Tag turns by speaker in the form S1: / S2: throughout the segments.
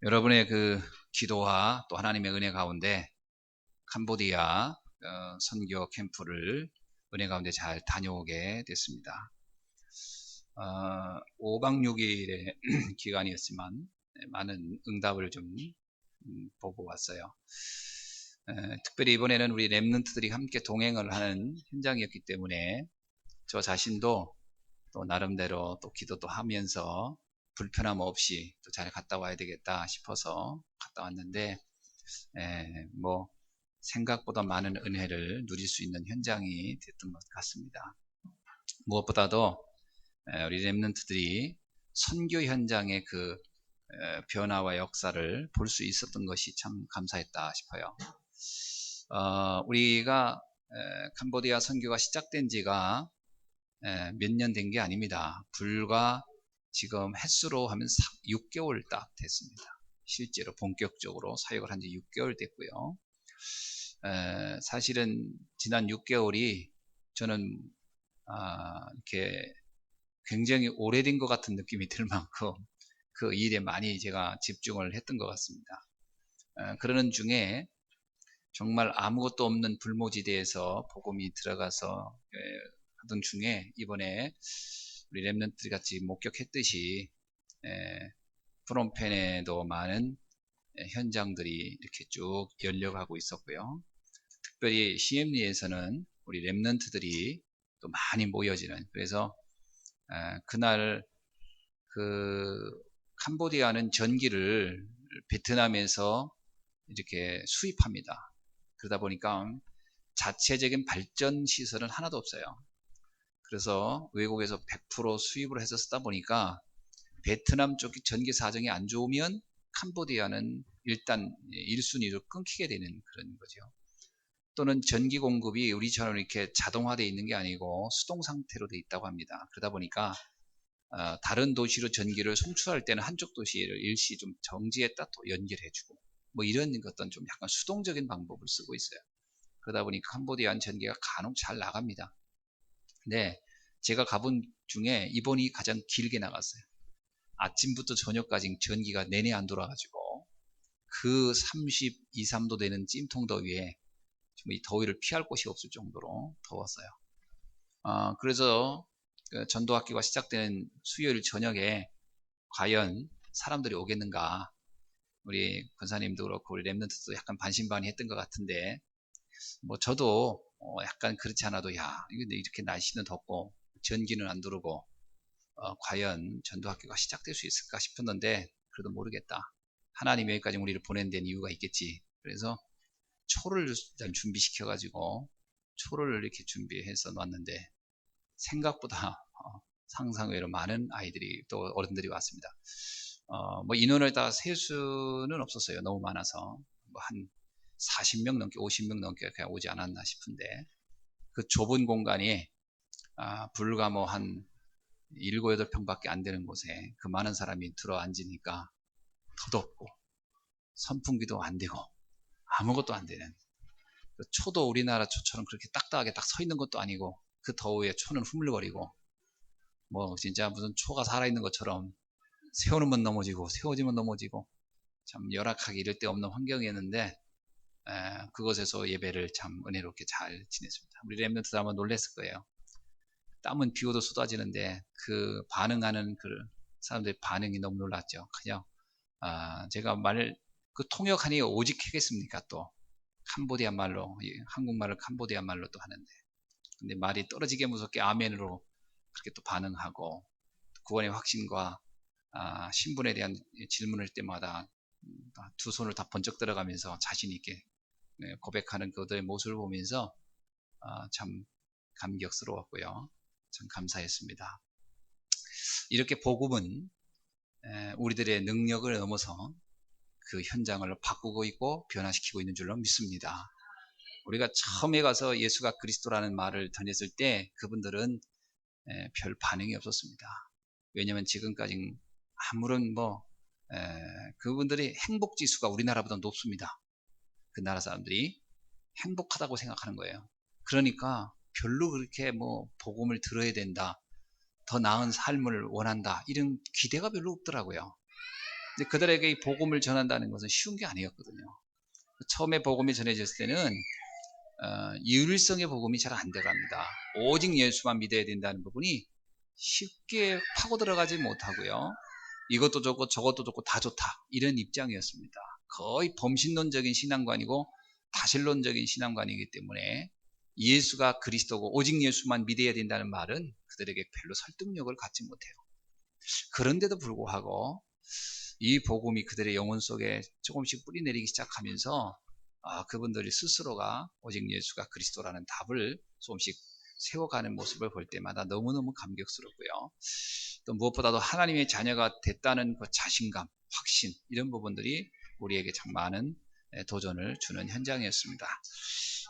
S1: 여러분의 그 기도와 또 하나님의 은혜 가운데 캄보디아 선교 캠프를 은혜 가운데 잘 다녀오게 됐습니다. 5박 6일의 기간이었지만 많은 응답을 좀 보고 왔어요. 특별히 이번에는 우리 랩런트들이 함께 동행을 하는 현장이었기 때문에 저 자신도 또 나름대로 또 기도도 하면서 불편함 없이 또 잘 갔다 와야 되겠다 싶어서 갔다 왔는데, 뭐 생각보다 많은 은혜를 누릴 수 있는 현장이 됐던 것 같습니다. 무엇보다도 우리 렘넌트들이 선교 현장의 그 변화와 역사를 볼 수 있었던 것이 참 감사했다 싶어요. 우리가 캄보디아 선교가 시작된 지가 몇 년 된 게 아닙니다. 불과 지금 횟수로 하면 6개월 딱 됐습니다. 실제로 본격적으로 사역을 한 지 6개월 됐고요. 사실은 지난 6개월이 저는 이렇게 굉장히 오래된 것 같은 느낌이 들 만큼 그 일에 많이 제가 집중을 했던 것 같습니다. 그러는 중에 정말 아무것도 없는 불모지대에서 복음이 들어가서 하던 중에 이번에 우리 렘넌트들 같이 목격했듯이 프롬펜에도 많은 현장들이 이렇게 쭉 열려가고 있었고요. 특별히 CM리에서는 우리 렘넌트들이 또 많이 모여지는, 그래서 그날 그 캄보디아는 전기를 베트남에서 이렇게 수입합니다. 그러다 보니까 자체적인 발전 시설은 하나도 없어요. 그래서 외국에서 100% 수입을 해서 쓰다 보니까 베트남 쪽 전기 사정이 안 좋으면 캄보디아는 일단 1순위로 끊기게 되는 그런 거죠. 또는 전기 공급이 우리처럼 이렇게 자동화되어 있는 게 아니고 수동 상태로 되어 있다고 합니다. 그러다 보니까 다른 도시로 전기를 송출할 때는 한쪽 도시를 일시 좀 정지했다 또 연결해주고 뭐 이런 것들은 좀 약간 수동적인 방법을 쓰고 있어요. 그러다 보니까 캄보디안 전기가 간혹 잘 나갑니다. 근데 제가 가본 중에 이번이 가장 길게 나갔어요. 아침부터 저녁까지 전기가 내내 안 돌아가지고 그 32, 3도 되는 찜통 더위에 이 더위를 피할 곳이 없을 정도로 더웠어요. 그래서 그 전도학교가 시작되는 수요일 저녁에 과연 사람들이 오겠는가, 우리 권사님도 그렇고 우리 랩런트도 약간 반신반의했던 것 같은데, 뭐 저도 약간 그렇지 않아도 이렇게 날씨는 덥고 전기는 안 들어오고 과연 전도학교가 시작될 수 있을까 싶었는데, 그래도 모르겠다. 하나님이 여기까지 우리를 보낸 데는 이유가 있겠지. 그래서 초를 일단 준비시켜가지고 초를 이렇게 준비해서 놨는데 생각보다 상상외로 많은 아이들이 또 어른들이 왔습니다. 뭐 인원을 다 셀 수는 없었어요. 너무 많아서 뭐 한 40명 넘게 50명 넘게 그냥 오지 않았나 싶은데, 그 좁은 공간이 불과 뭐 한 7, 8평밖에 안 되는 곳에 그 많은 사람이 들어 앉으니까 더 덥고 선풍기도 안 되고 아무것도 안 되는, 초도 우리나라 초처럼 그렇게 딱딱하게 딱 서 있는 것도 아니고 그 더위에 초는 흐물거리고 뭐 진짜 무슨 초가 살아있는 것처럼 세워놓으면 넘어지고 세워지면 넘어지고 참 열악하게 이럴 데 없는 환경이었는데, 그곳에서 예배를 참 은혜롭게 잘 지냈습니다. 우리 렘넌트들 아마 놀랐을 거예요. 땀은 비 오도 쏟아지는데 그 반응하는 그 사람들의 반응이 너무 놀랐죠. 그냥 제가 그 통역하니 오직 하겠습니까? 또 캄보디아 말로, 한국말을 캄보디아 말로 또 하는데, 근데 말이 떨어지게 무섭게 아멘으로 그렇게 또 반응하고, 구원의 확신과 신분에 대한 질문을 할 때마다 두 손을 다 번쩍 들어가면서 자신 있게 고백하는 그들의 모습을 보면서 참 감격스러웠고요. 참 감사했습니다. 이렇게 복음은 우리들의 능력을 넘어서 그 현장을 바꾸고 있고 변화시키고 있는 줄로 믿습니다. 우리가 처음에 가서 예수가 그리스도라는 말을 전했을 때 그분들은 별 반응이 없었습니다. 왜냐하면 지금까지 아무런 그분들이 행복 지수가 우리나라보다 높습니다. 그 나라 사람들이 행복하다고 생각하는 거예요. 그러니까 별로 그렇게 복음을 들어야 된다, 더 나은 삶을 원한다, 이런 기대가 별로 없더라고요. 근데 그들에게 이 복음을 전한다는 것은 쉬운 게 아니었거든요. 처음에 복음이 전해졌을 때는 유일성의 복음이 잘 안 돼갑니다. 오직 예수만 믿어야 된다는 부분이 쉽게 파고 들어가지 못하고요. 이것도 좋고 저것도 좋고 다 좋다, 이런 입장이었습니다. 거의 범신론적인 신앙관이고 다신론적인 신앙관이기 때문에 예수가 그리스도고 오직 예수만 믿어야 된다는 말은 그들에게 별로 설득력을 갖지 못해요. 그런데도 불구하고 이 복음이 그들의 영혼 속에 조금씩 뿌리내리기 시작하면서 그분들이 스스로가 오직 예수가 그리스도라는 답을 조금씩 세워가는 모습을 볼 때마다 너무너무 감격스럽고요. 또 무엇보다도 하나님의 자녀가 됐다는 그 자신감, 확신, 이런 부분들이 우리에게 참 많은 도전을 주는 현장이었습니다.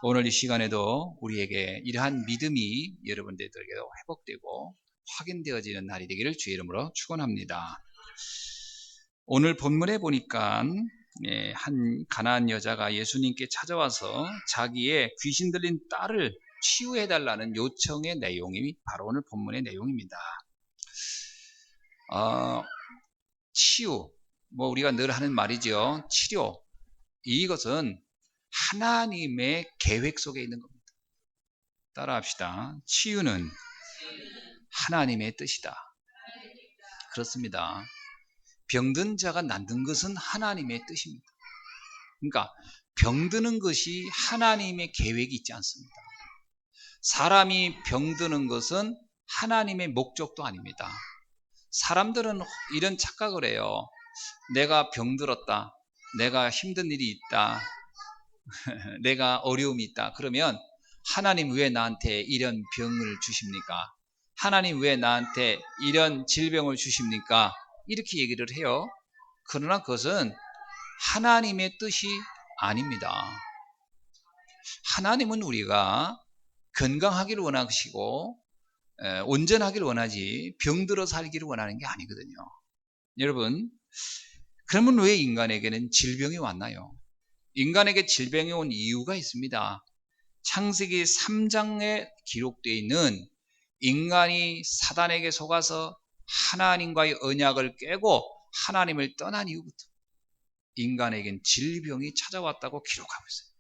S1: 오늘 이 시간에도 우리에게 이러한 믿음이 여러분들에게도 회복되고 확인되어지는 날이 되기를 주의 이름으로 축원합니다. 오늘 본문에 보니까 한 가나안 여자가 예수님께 찾아와서 자기의 귀신 들린 딸을 치유해달라는 요청의 내용이 바로 오늘 본문의 내용입니다. 치유, 우리가 늘 하는 말이죠. 치료, 이것은 하나님의 계획 속에 있는 겁니다. 따라합시다. 치유는 하나님의 뜻이다. 그렇습니다. 병든 자가 낫는 것은 하나님의 뜻입니다. 그러니까 병드는 것이 하나님의 계획이 있지 않습니다. 사람이 병드는 것은 하나님의 목적도 아닙니다. 사람들은 이런 착각을 해요. 내가 병들었다, 내가 힘든 일이 있다, 내가 어려움이 있다, 그러면 하나님 왜 나한테 이런 병을 주십니까? 하나님 왜 나한테 이런 질병을 주십니까? 이렇게 얘기를 해요. 그러나 그것은 하나님의 뜻이 아닙니다. 하나님은 우리가 건강하기를 원하시고 온전하기를 원하지 병들어 살기를 원하는 게 아니거든요. 여러분, 그러면 왜 인간에게는 질병이 왔나요? 인간에게 질병이 온 이유가 있습니다. 창세기 3장에 기록되어 있는 인간이 사단에게 속아서 하나님과의 언약을 깨고 하나님을 떠난 이후부터 인간에겐 질병이 찾아왔다고 기록하고 있어요.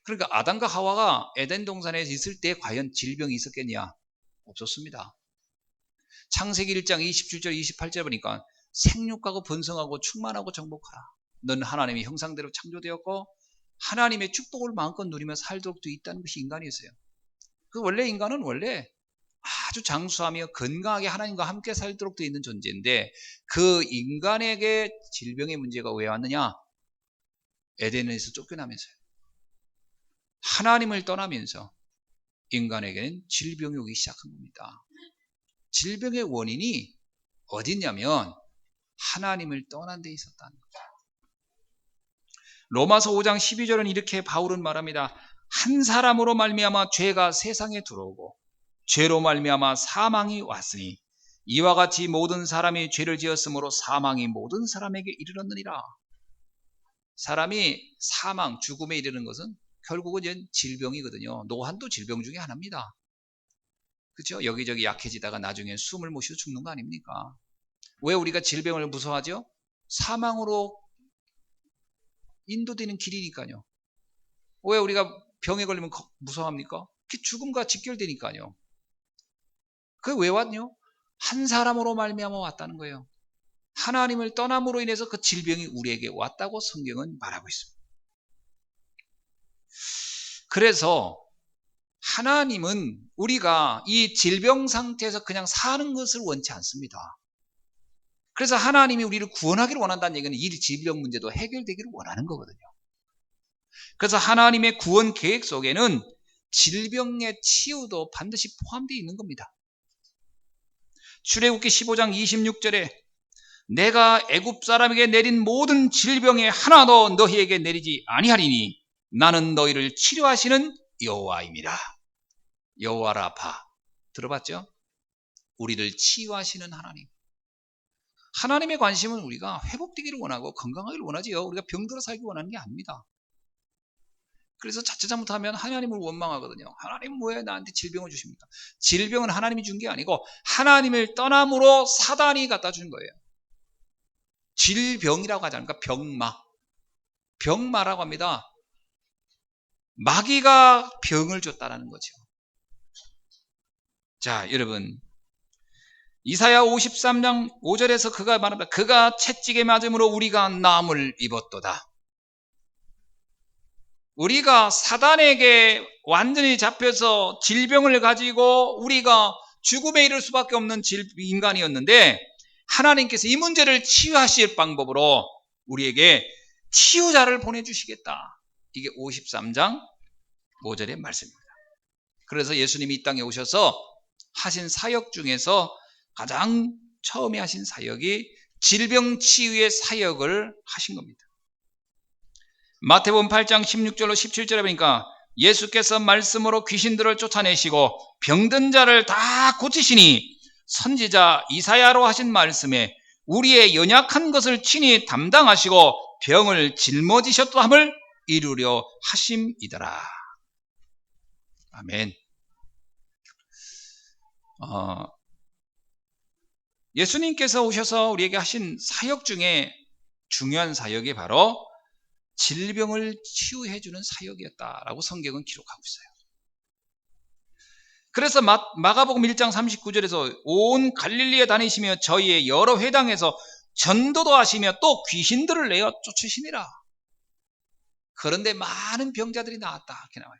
S1: 그러니까 아담과 하와가 에덴 동산에 있을 때 과연 질병이 있었겠냐? 없었습니다. 창세기 1장 27절 28절 보니까 생육하고 번성하고 충만하고 정복하라. 넌 하나님의 형상대로 창조되었고 하나님의 축복을 마음껏 누리며 살도록 되어 있다는 것이 인간이었어요. 원래 인간은 원래 아주 장수하며 건강하게 하나님과 함께 살도록 되어 있는 존재인데 그 인간에게 질병의 문제가 왜 왔느냐? 에덴에서 쫓겨나면서요. 하나님을 떠나면서 인간에게는 질병이 오기 시작한 겁니다. 질병의 원인이 어디냐면 하나님을 떠난 데 있었다는 거죠. 로마서 5장 12절은 이렇게 바울은 말합니다. 한 사람으로 말미암아 죄가 세상에 들어오고 죄로 말미암아 사망이 왔으니 이와 같이 모든 사람이 죄를 지었으므로 사망이 모든 사람에게 이르렀느니라. 사람이 사망, 죽음에 이르는 것은 결국은 질병이거든요. 노환도 질병 중에 하나입니다. 그렇죠? 여기저기 약해지다가 나중에 숨을 못 쉬어 죽는 거 아닙니까? 왜 우리가 질병을 무서워하죠? 사망으로 인도되는 길이니까요. 왜 우리가 병에 걸리면 무서워합니까? 그게 죽음과 직결되니까요. 그게 왜 왔냐? 한 사람으로 말미암아 왔다는 거예요. 하나님을 떠남으로 인해서 그 질병이 우리에게 왔다고 성경은 말하고 있습니다. 그래서 하나님은 우리가 이 질병 상태에서 그냥 사는 것을 원치 않습니다. 그래서 하나님이 우리를 구원하기를 원한다는 얘기는 이 질병 문제도 해결되기를 원하는 거거든요. 그래서 하나님의 구원 계획 속에는 질병의 치유도 반드시 포함되어 있는 겁니다. 출애굽기 15장 26절에 내가 애굽 사람에게 내린 모든 질병에 하나도 너희에게 내리지 아니하리니 나는 너희를 치료하시는 여호와입니다. 여호와 라파 들어봤죠? 우리를 치유하시는 하나님. 하나님의 관심은 우리가 회복되기를 원하고 건강하기를 원하지요. 우리가 병들어 살기 원하는 게 아닙니다. 그래서 자칫 잘못하면 하나님을 원망하거든요. 하나님 왜 나한테 질병을 주십니까? 질병은 하나님이 준 게 아니고 하나님을 떠남으로 사단이 갖다 준 거예요. 질병이라고 하지 않습니까? 병마라고 합니다. 마귀가 병을 줬다라는 거죠. 자, 여러분, 이사야 53장 5절에서 그가 말합니다. 그가 채찍에 맞음으로 우리가 나음을 입었도다. 우리가 사단에게 완전히 잡혀서 질병을 가지고 우리가 죽음에 이를 수밖에 없는 인간이었는데, 하나님께서 이 문제를 치유하실 방법으로 우리에게 치유자를 보내주시겠다. 이게 53장 5절의 말씀입니다. 그래서 예수님이 이 땅에 오셔서 하신 사역 중에서 가장 처음에 하신 사역이 질병 치유의 사역을 하신 겁니다. 마태복음 8장 16절로 17절에 보니까 예수께서 말씀으로 귀신들을 쫓아내시고 병든 자를 다 고치시니 선지자 이사야로 하신 말씀에 우리의 연약한 것을 친히 담당하시고 병을 짊어지셨다함을 이루려 하심이더라. 아멘. 예수님께서 오셔서 우리에게 하신 사역 중에 중요한 사역이 바로 질병을 치유해주는 사역이었다라고 성경은 기록하고 있어요. 그래서 마가복음 1장 39절에서 온 갈릴리에 다니시며 저희의 여러 회당에서 전도도 하시며 또 귀신들을 내어 쫓으시니라. 그런데 많은 병자들이 나왔다 이렇게 나와요.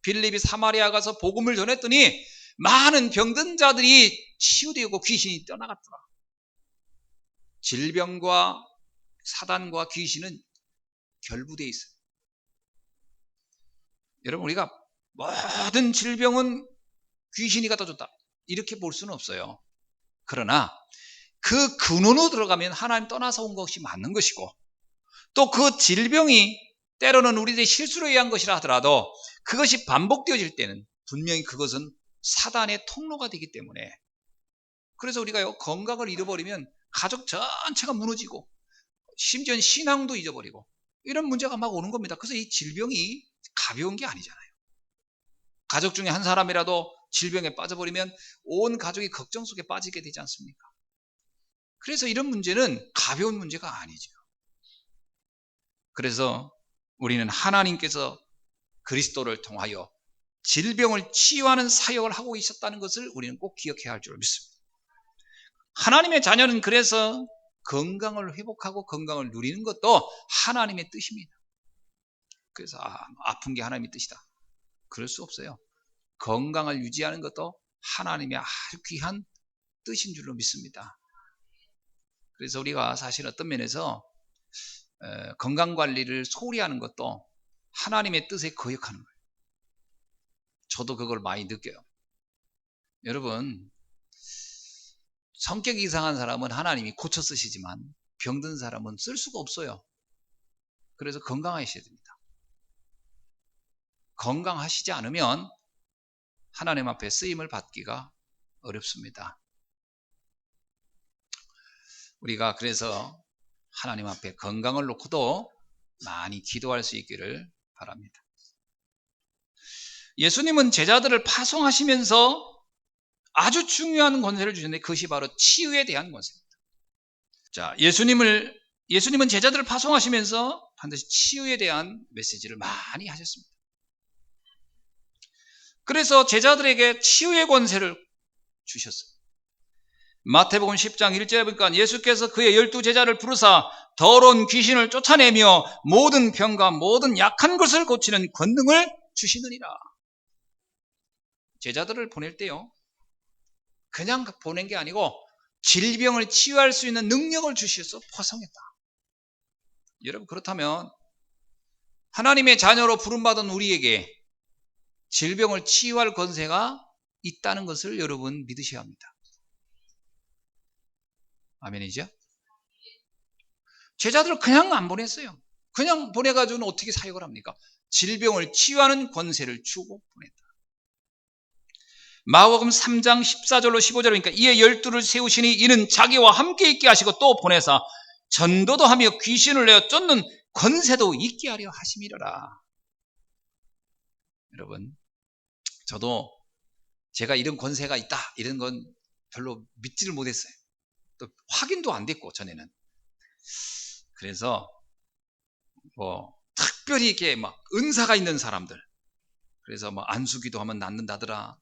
S1: 빌립이 사마리아 가서 복음을 전했더니 많은 병든 자들이 치유되고 귀신이 떠나갔더라. 질병과 사단과 귀신은 결부되어 있어요. 여러분, 우리가 모든 질병은 귀신이 갖다 줬다 이렇게 볼 수는 없어요. 그러나 그 근원으로 들어가면 하나님 떠나서 온 것이 맞는 것이고, 또 그 질병이 때로는 우리들의 실수로 의한 것이라 하더라도 그것이 반복되어질 때는 분명히 그것은 사단의 통로가 되기 때문에, 그래서 우리가 건강을 잃어버리면 가족 전체가 무너지고 심지어 신앙도 잊어버리고 이런 문제가 막 오는 겁니다. 그래서 이 질병이 가벼운 게 아니잖아요. 가족 중에 한 사람이라도 질병에 빠져버리면 온 가족이 걱정 속에 빠지게 되지 않습니까? 그래서 이런 문제는 가벼운 문제가 아니죠. 그래서 우리는 하나님께서 그리스도를 통하여 질병을 치유하는 사역을 하고 있었다는 것을 우리는 꼭 기억해야 할 줄 믿습니다. 하나님의 자녀는 그래서 건강을 회복하고 건강을 누리는 것도 하나님의 뜻입니다. 그래서 아픈 게 하나님의 뜻이다, 그럴 수 없어요. 건강을 유지하는 것도 하나님의 아주 귀한 뜻인 줄로 믿습니다. 그래서 우리가 사실 어떤 면에서 건강관리를 소홀히 하는 것도 하나님의 뜻에 거역하는 거예요. 저도 그걸 많이 느껴요. 여러분, 성격이 이상한 사람은 하나님이 고쳐 쓰시지만 병든 사람은 쓸 수가 없어요. 그래서 건강하셔야 됩니다. 건강하시지 않으면 하나님 앞에 쓰임을 받기가 어렵습니다. 우리가 그래서 하나님 앞에 건강을 놓고도 많이 기도할 수 있기를 바랍니다. 예수님은 제자들을 파송하시면서 아주 중요한 권세를 주셨는데 그것이 바로 치유에 대한 권세입니다. 자, 예수님은 제자들을 파송하시면서 반드시 치유에 대한 메시지를 많이 하셨습니다. 그래서 제자들에게 치유의 권세를 주셨어요. 마태복음 10장 1절에 보니까 예수께서 그의 12제자를 부르사 더러운 귀신을 쫓아내며 모든 병과 모든 약한 것을 고치는 권능을 주시느니라. 제자들을 보낼 때요, 그냥 보낸 게 아니고 질병을 치유할 수 있는 능력을 주셔서 파송했다. 여러분, 그렇다면 하나님의 자녀로 부름받은 우리에게 질병을 치유할 권세가 있다는 것을 여러분 믿으셔야 합니다. 아멘이죠? 제자들을 그냥 안 보냈어요. 그냥 보내가지고는 어떻게 사역을 합니까? 질병을 치유하는 권세를 주고 보냈다. 마가복음 3장 14절로 15절 그러니까 이에 12를 세우시니 이는 자기와 함께 있게 하시고 또 보내사 전도도 하며 귀신을 내어 쫓는 권세도 있게 하려 하심이로라. 여러분, 저도 제가 이런 권세가 있다 이런 건 별로 믿지를 못했어요. 또 확인도 안 됐고 전에는. 그래서 뭐 특별히 이렇게 막 은사가 있는 사람들, 그래서 뭐 안수기도 하면 낫는다더라,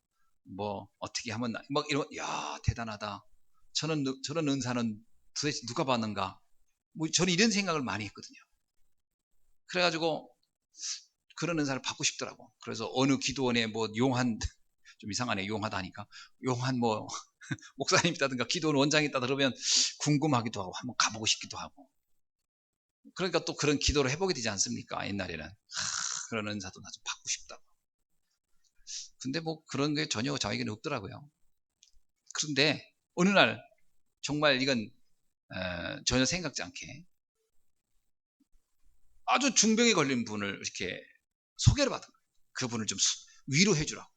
S1: 뭐 어떻게 하면 막 이런, 야 대단하다. 저런 은사는 도대체 누가 받는가? 뭐 저는 이런 생각을 많이 했거든요. 그래가지고 그런 은사를 받고 싶더라고. 그래서 어느 기도원에 뭐 용한, 좀 이상하네, 용하다 하니까, 용한 뭐 목사님 있다든가 기도원 원장이 있다 그러면 궁금하기도 하고 한번 가보고 싶기도 하고. 그러니까 또 그런 기도를 해보게 되지 않습니까? 옛날에는 그런 은사도 나 좀 받고 싶다고. 근데 뭐 그런 게 전혀 저에게는 없더라고요. 그런데 어느 날 정말 이건 전혀 생각지 않게 아주 중병에 걸린 분을 이렇게 소개를 받은 거예요. 그분을 좀 위로해 주라고.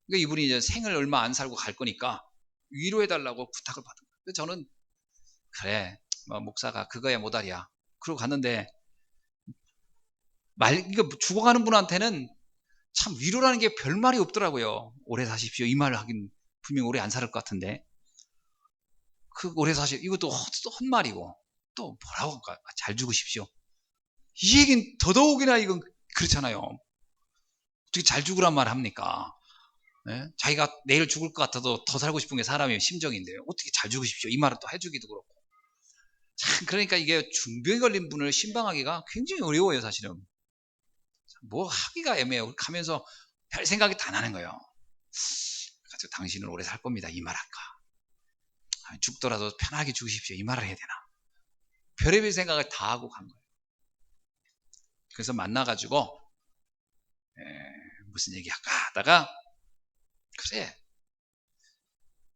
S1: 그러니까 이분이 이제 생을 얼마 안 살고 갈 거니까 위로해 달라고 부탁을 받은 거예요. 그래서 저는 그래, 뭐 목사가 그거야 모달이야. 그러고 갔는데 이거 죽어가는 분한테는 참 위로라는 게 별 말이 없더라고요. 오래 사십시오 이 말을 하긴 분명 오래 안 살 것 같은데, 그 오래 사십 이것도 헛말이고 또 뭐라고 할까, 잘 죽으십시오 이 얘기는 더더욱이나 이건 그렇잖아요. 어떻게 잘 죽으란 말 합니까? 예? 자기가 내일 죽을 것 같아도 더 살고 싶은 게 사람의 심정인데요. 어떻게 잘 죽으십시오 이 말을 또 해주기도 그렇고. 참, 그러니까 이게 중병에 걸린 분을 신방하기가 굉장히 어려워요 사실은. 뭐 하기가 애매해요. 가면서 별 생각이 다 나는 거예요. 그래서 당신은 오래 살 겁니다 이 말 할까, 죽더라도 편하게 죽으십시오 이 말을 해야 되나, 별의별 생각을 다 하고 간 거예요. 그래서 만나가지고 무슨 얘기 할까 하다가, 그래,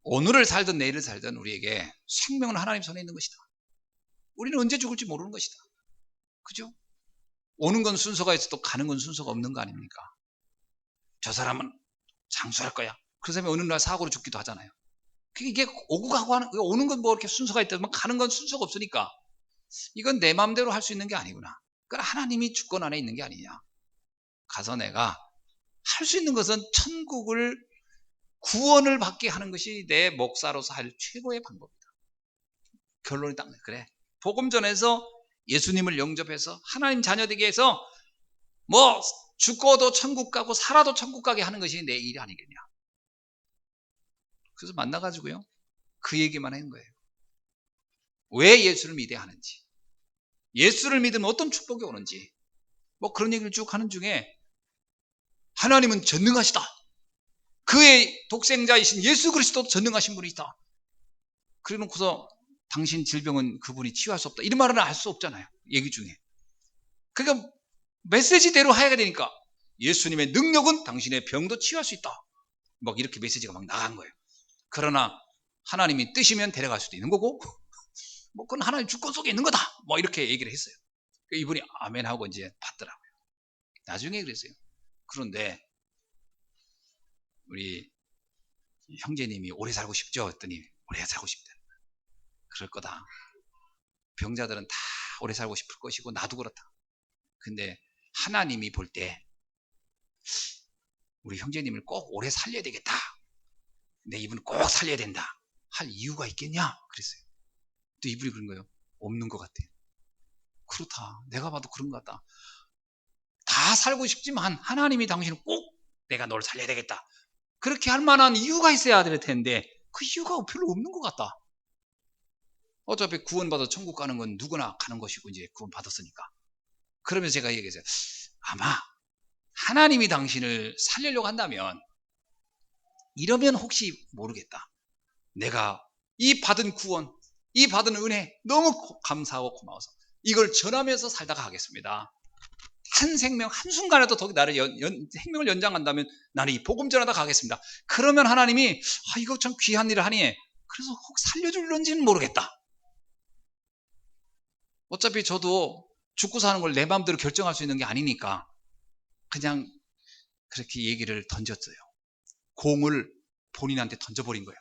S1: 오늘을 살든 내일을 살든 우리에게 생명은 하나님 손에 있는 것이다. 우리는 언제 죽을지 모르는 것이다. 그죠? 오는 건 순서가 있어도 가는 건 순서가 없는 거 아닙니까? 저 사람은 장수할 거야. 그 사람이 어느 날 사고로 죽기도 하잖아요. 이게 오고 가고 하는, 오는 건 뭐 이렇게 순서가 있다면 가는 건 순서가 없으니까 이건 내 마음대로 할 수 있는 게 아니구나. 그러니까 하나님이 주권 안에 있는 게 아니냐. 가서 내가 할 수 있는 것은 천국을, 구원을 받게 하는 것이 내 목사로서 할 최고의 방법이다. 결론이 딱 그래. 복음 전해서 예수님을 영접해서 하나님 자녀 되게 해서 뭐 죽어도 천국 가고 살아도 천국 가게 하는 것이 내 일이 아니겠냐. 그래서 만나가지고요, 그 얘기만 한 거예요. 왜 예수를 믿어야 하는지, 예수를 믿으면 어떤 축복이 오는지, 뭐 그런 얘기를 쭉 하는 중에 하나님은 전능하시다. 그의 독생자이신 예수 그리스도도 전능하신 분이다. 그래 놓고서 당신 질병은 그분이 치유할 수 없다, 이런 말은 알 수 없잖아요 얘기 중에. 그러니까 메시지대로 해야 되니까 예수님의 능력은 당신의 병도 치유할 수 있다, 막 이렇게 메시지가 막 나간 거예요. 그러나 하나님이 뜻이면 데려갈 수도 있는 거고 뭐 그건 하나님 주권 속에 있는 거다, 뭐 이렇게 얘기를 했어요. 이분이 아멘 하고 이제 받더라고요. 나중에 그랬어요. 그런데 우리 형제님이 오래 살고 싶죠 했더니 오래 살고 싶다. 그럴 거다. 병자들은 다 오래 살고 싶을 것이고 나도 그렇다. 근데 하나님이 볼 때 우리 형제님을 꼭 오래 살려야 되겠다, 내 이분을 꼭 살려야 된다 할 이유가 있겠냐 그랬어요. 또 이분이 그런 거예요. 없는 것 같아요. 그렇다, 내가 봐도 그런 것 같다. 다 살고 싶지만 하나님이 당신을 꼭 내가 널 살려야 되겠다 그렇게 할 만한 이유가 있어야 될 텐데 그 이유가 별로 없는 것 같다. 어차피 구원받아 천국 가는 건 누구나 가는 것이고 이제 구원 받았으니까. 그러면서 제가 얘기했어요. 아마 하나님이 당신을 살리려고 한다면 이러면 혹시 모르겠다, 내가 이 받은 구원, 이 받은 은혜 너무 감사하고 고마워서 이걸 전하면서 살다가 하겠습니다. 한 생명 한순간에도 더 나를 생명을 연장한다면 나는 이 복음 전하다 가겠습니다. 그러면 하나님이 이거 참 귀한 일을 하니 그래서 혹 살려줄런지는 모르겠다. 어차피 저도 죽고 사는 걸 내 마음대로 결정할 수 있는 게 아니니까 그냥 그렇게 얘기를 던졌어요. 공을 본인한테 던져버린 거예요.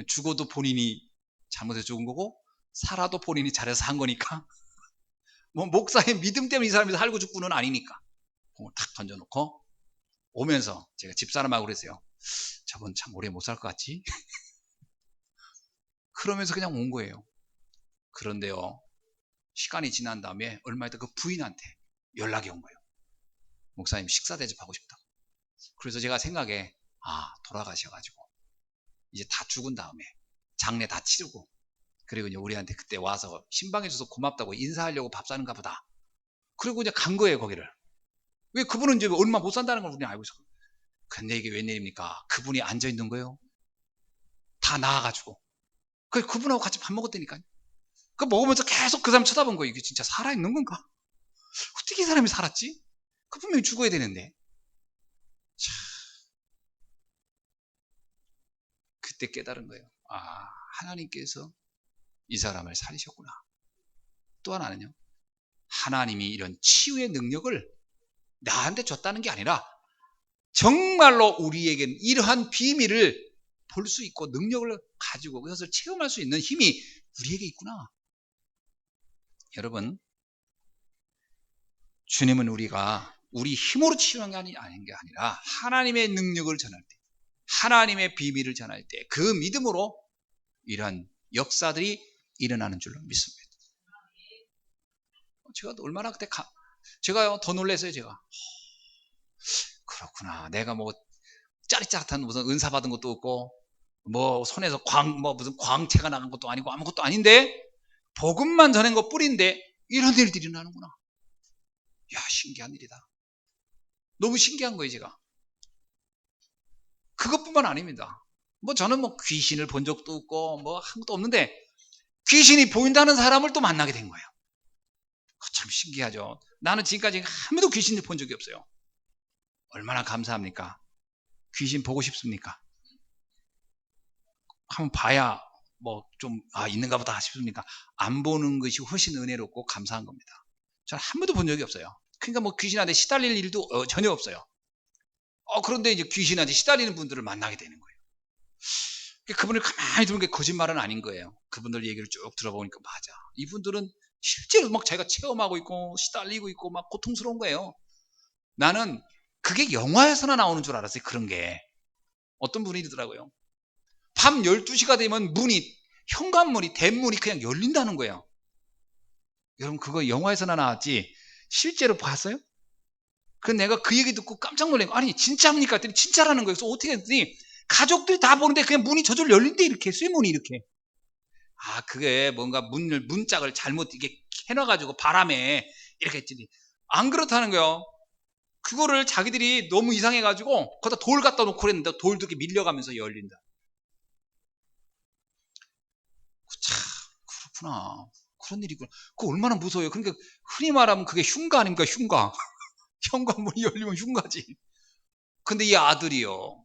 S1: 죽어도 본인이 잘못해서 죽은 거고 살아도 본인이 잘해서 산 거니까 뭐 목사의 믿음 때문에 이 사람이 살고 죽고는 아니니까 봉을 탁 던져놓고 오면서 제가 집사람하고 그랬어요. 저분 참 오래 못 살 것 같지? 그러면서 그냥 온 거예요. 그런데요, 시간이 지난 다음에 얼마 있다 그 부인한테 연락이 온 거예요. 목사님 식사 대접하고 싶다. 그래서 제가 생각에 돌아가셔가지고 이제 다 죽은 다음에 장례 다 치르고 그리고 이제 우리한테 그때 와서 신방해줘서 고맙다고 인사하려고 밥 사는가 보다. 그리고 이제 간 거예요, 거기를. 왜 그분은 이제 얼마 못 산다는 걸 우리는 알고 있어. 근데 이게 웬일입니까? 그분이 앉아 있는 거예요. 다 나와가지고. 그래서 그분하고 같이 밥 먹었다니까요. 그 먹으면서 계속 그 사람 쳐다본 거예요. 이게 진짜 살아있는 건가? 어떻게 이 사람이 살았지? 그 분명히 죽어야 되는데. 참, 그때 깨달은 거예요. 하나님께서 이 사람을 살리셨구나. 또 하나는요. 하나님이 이런 치유의 능력을 나한테 줬다는 게 아니라 정말로 우리에겐 이러한 비밀을 볼 수 있고 능력을 가지고 그것을 체험할 수 있는 힘이 우리에게 있구나. 여러분, 주님은 우리가 우리 힘으로 치유한 게 아닌 게 아니라 하나님의 능력을 전할 때, 하나님의 비밀을 전할 때 그 믿음으로 이러한 역사들이 일어나는 줄로 믿습니다. 제가 얼마나 그때 제가요 더 놀랐어요. 제가 그렇구나. 내가 뭐 짜릿짜릿한 무슨 은사 받은 것도 없고 뭐 손에서 무슨 광채가 나간 것도 아니고 아무것도 아닌데 복음만 전한 것 뿐인데 이런 일들이 일어나는구나. 야, 신기한 일이다. 너무 신기한 거예요, 제가. 그것뿐만 아닙니다. 뭐 저는 뭐 귀신을 본 적도 없고 뭐 한 것도 없는데 귀신이 보인다는 사람을 또 만나게 된 거예요. 참 신기하죠. 나는 지금까지 한 번도 귀신을 본 적이 없어요. 얼마나 감사합니까? 귀신 보고 싶습니까? 한번 봐야 뭐 좀 있는가 보다 싶습니까? 안 보는 것이 훨씬 은혜롭고 감사한 겁니다. 저는 한 번도 본 적이 없어요. 그러니까 뭐 귀신한테 시달릴 일도 전혀 없어요. 그런데 이제 귀신한테 시달리는 분들을 만나게 되는 거예요. 그분을 가만히 두는 게 거짓말은 아닌 거예요. 그분들 얘기를 쭉 들어보니까 맞아. 이분들은 실제로 막 자기가 체험하고 있고 시달리고 있고 막 고통스러운 거예요. 나는 그게 영화에서나 나오는 줄 알았어요. 그런 게. 어떤 분이 이러더라고요. 밤 12시가 되면 현관문이 대문이 그냥 열린다는 거예요. 여러분 그거 영화에서나 나왔지 실제로 봤어요? 그래서 내가 그 얘기 듣고 깜짝 놀란 거. 아니 진짜입니까? 했더니 진짜라는 거예요. 그래서 어떻게 했더니 가족들이 다 보는데 그냥 문이 저절로 열린대. 이렇게 쇠문이 이렇게. 그게 뭔가 문짝을 잘못 이게 해놔가지고 바람에 이렇게 했더니 안 그렇다는 거예요. 그거를 자기들이 너무 이상해가지고 거기다 돌 갖다 놓고 그랬는데 돌도 이렇게 밀려가면서 열린다. 참 그렇구나. 그런 일이 있구나. 그거 얼마나 무서워요. 그러니까 흔히 말하면 그게 흉가 아닙니까? 흉가. 현관문이 열리면 흉가지. 근데 이 아들이요.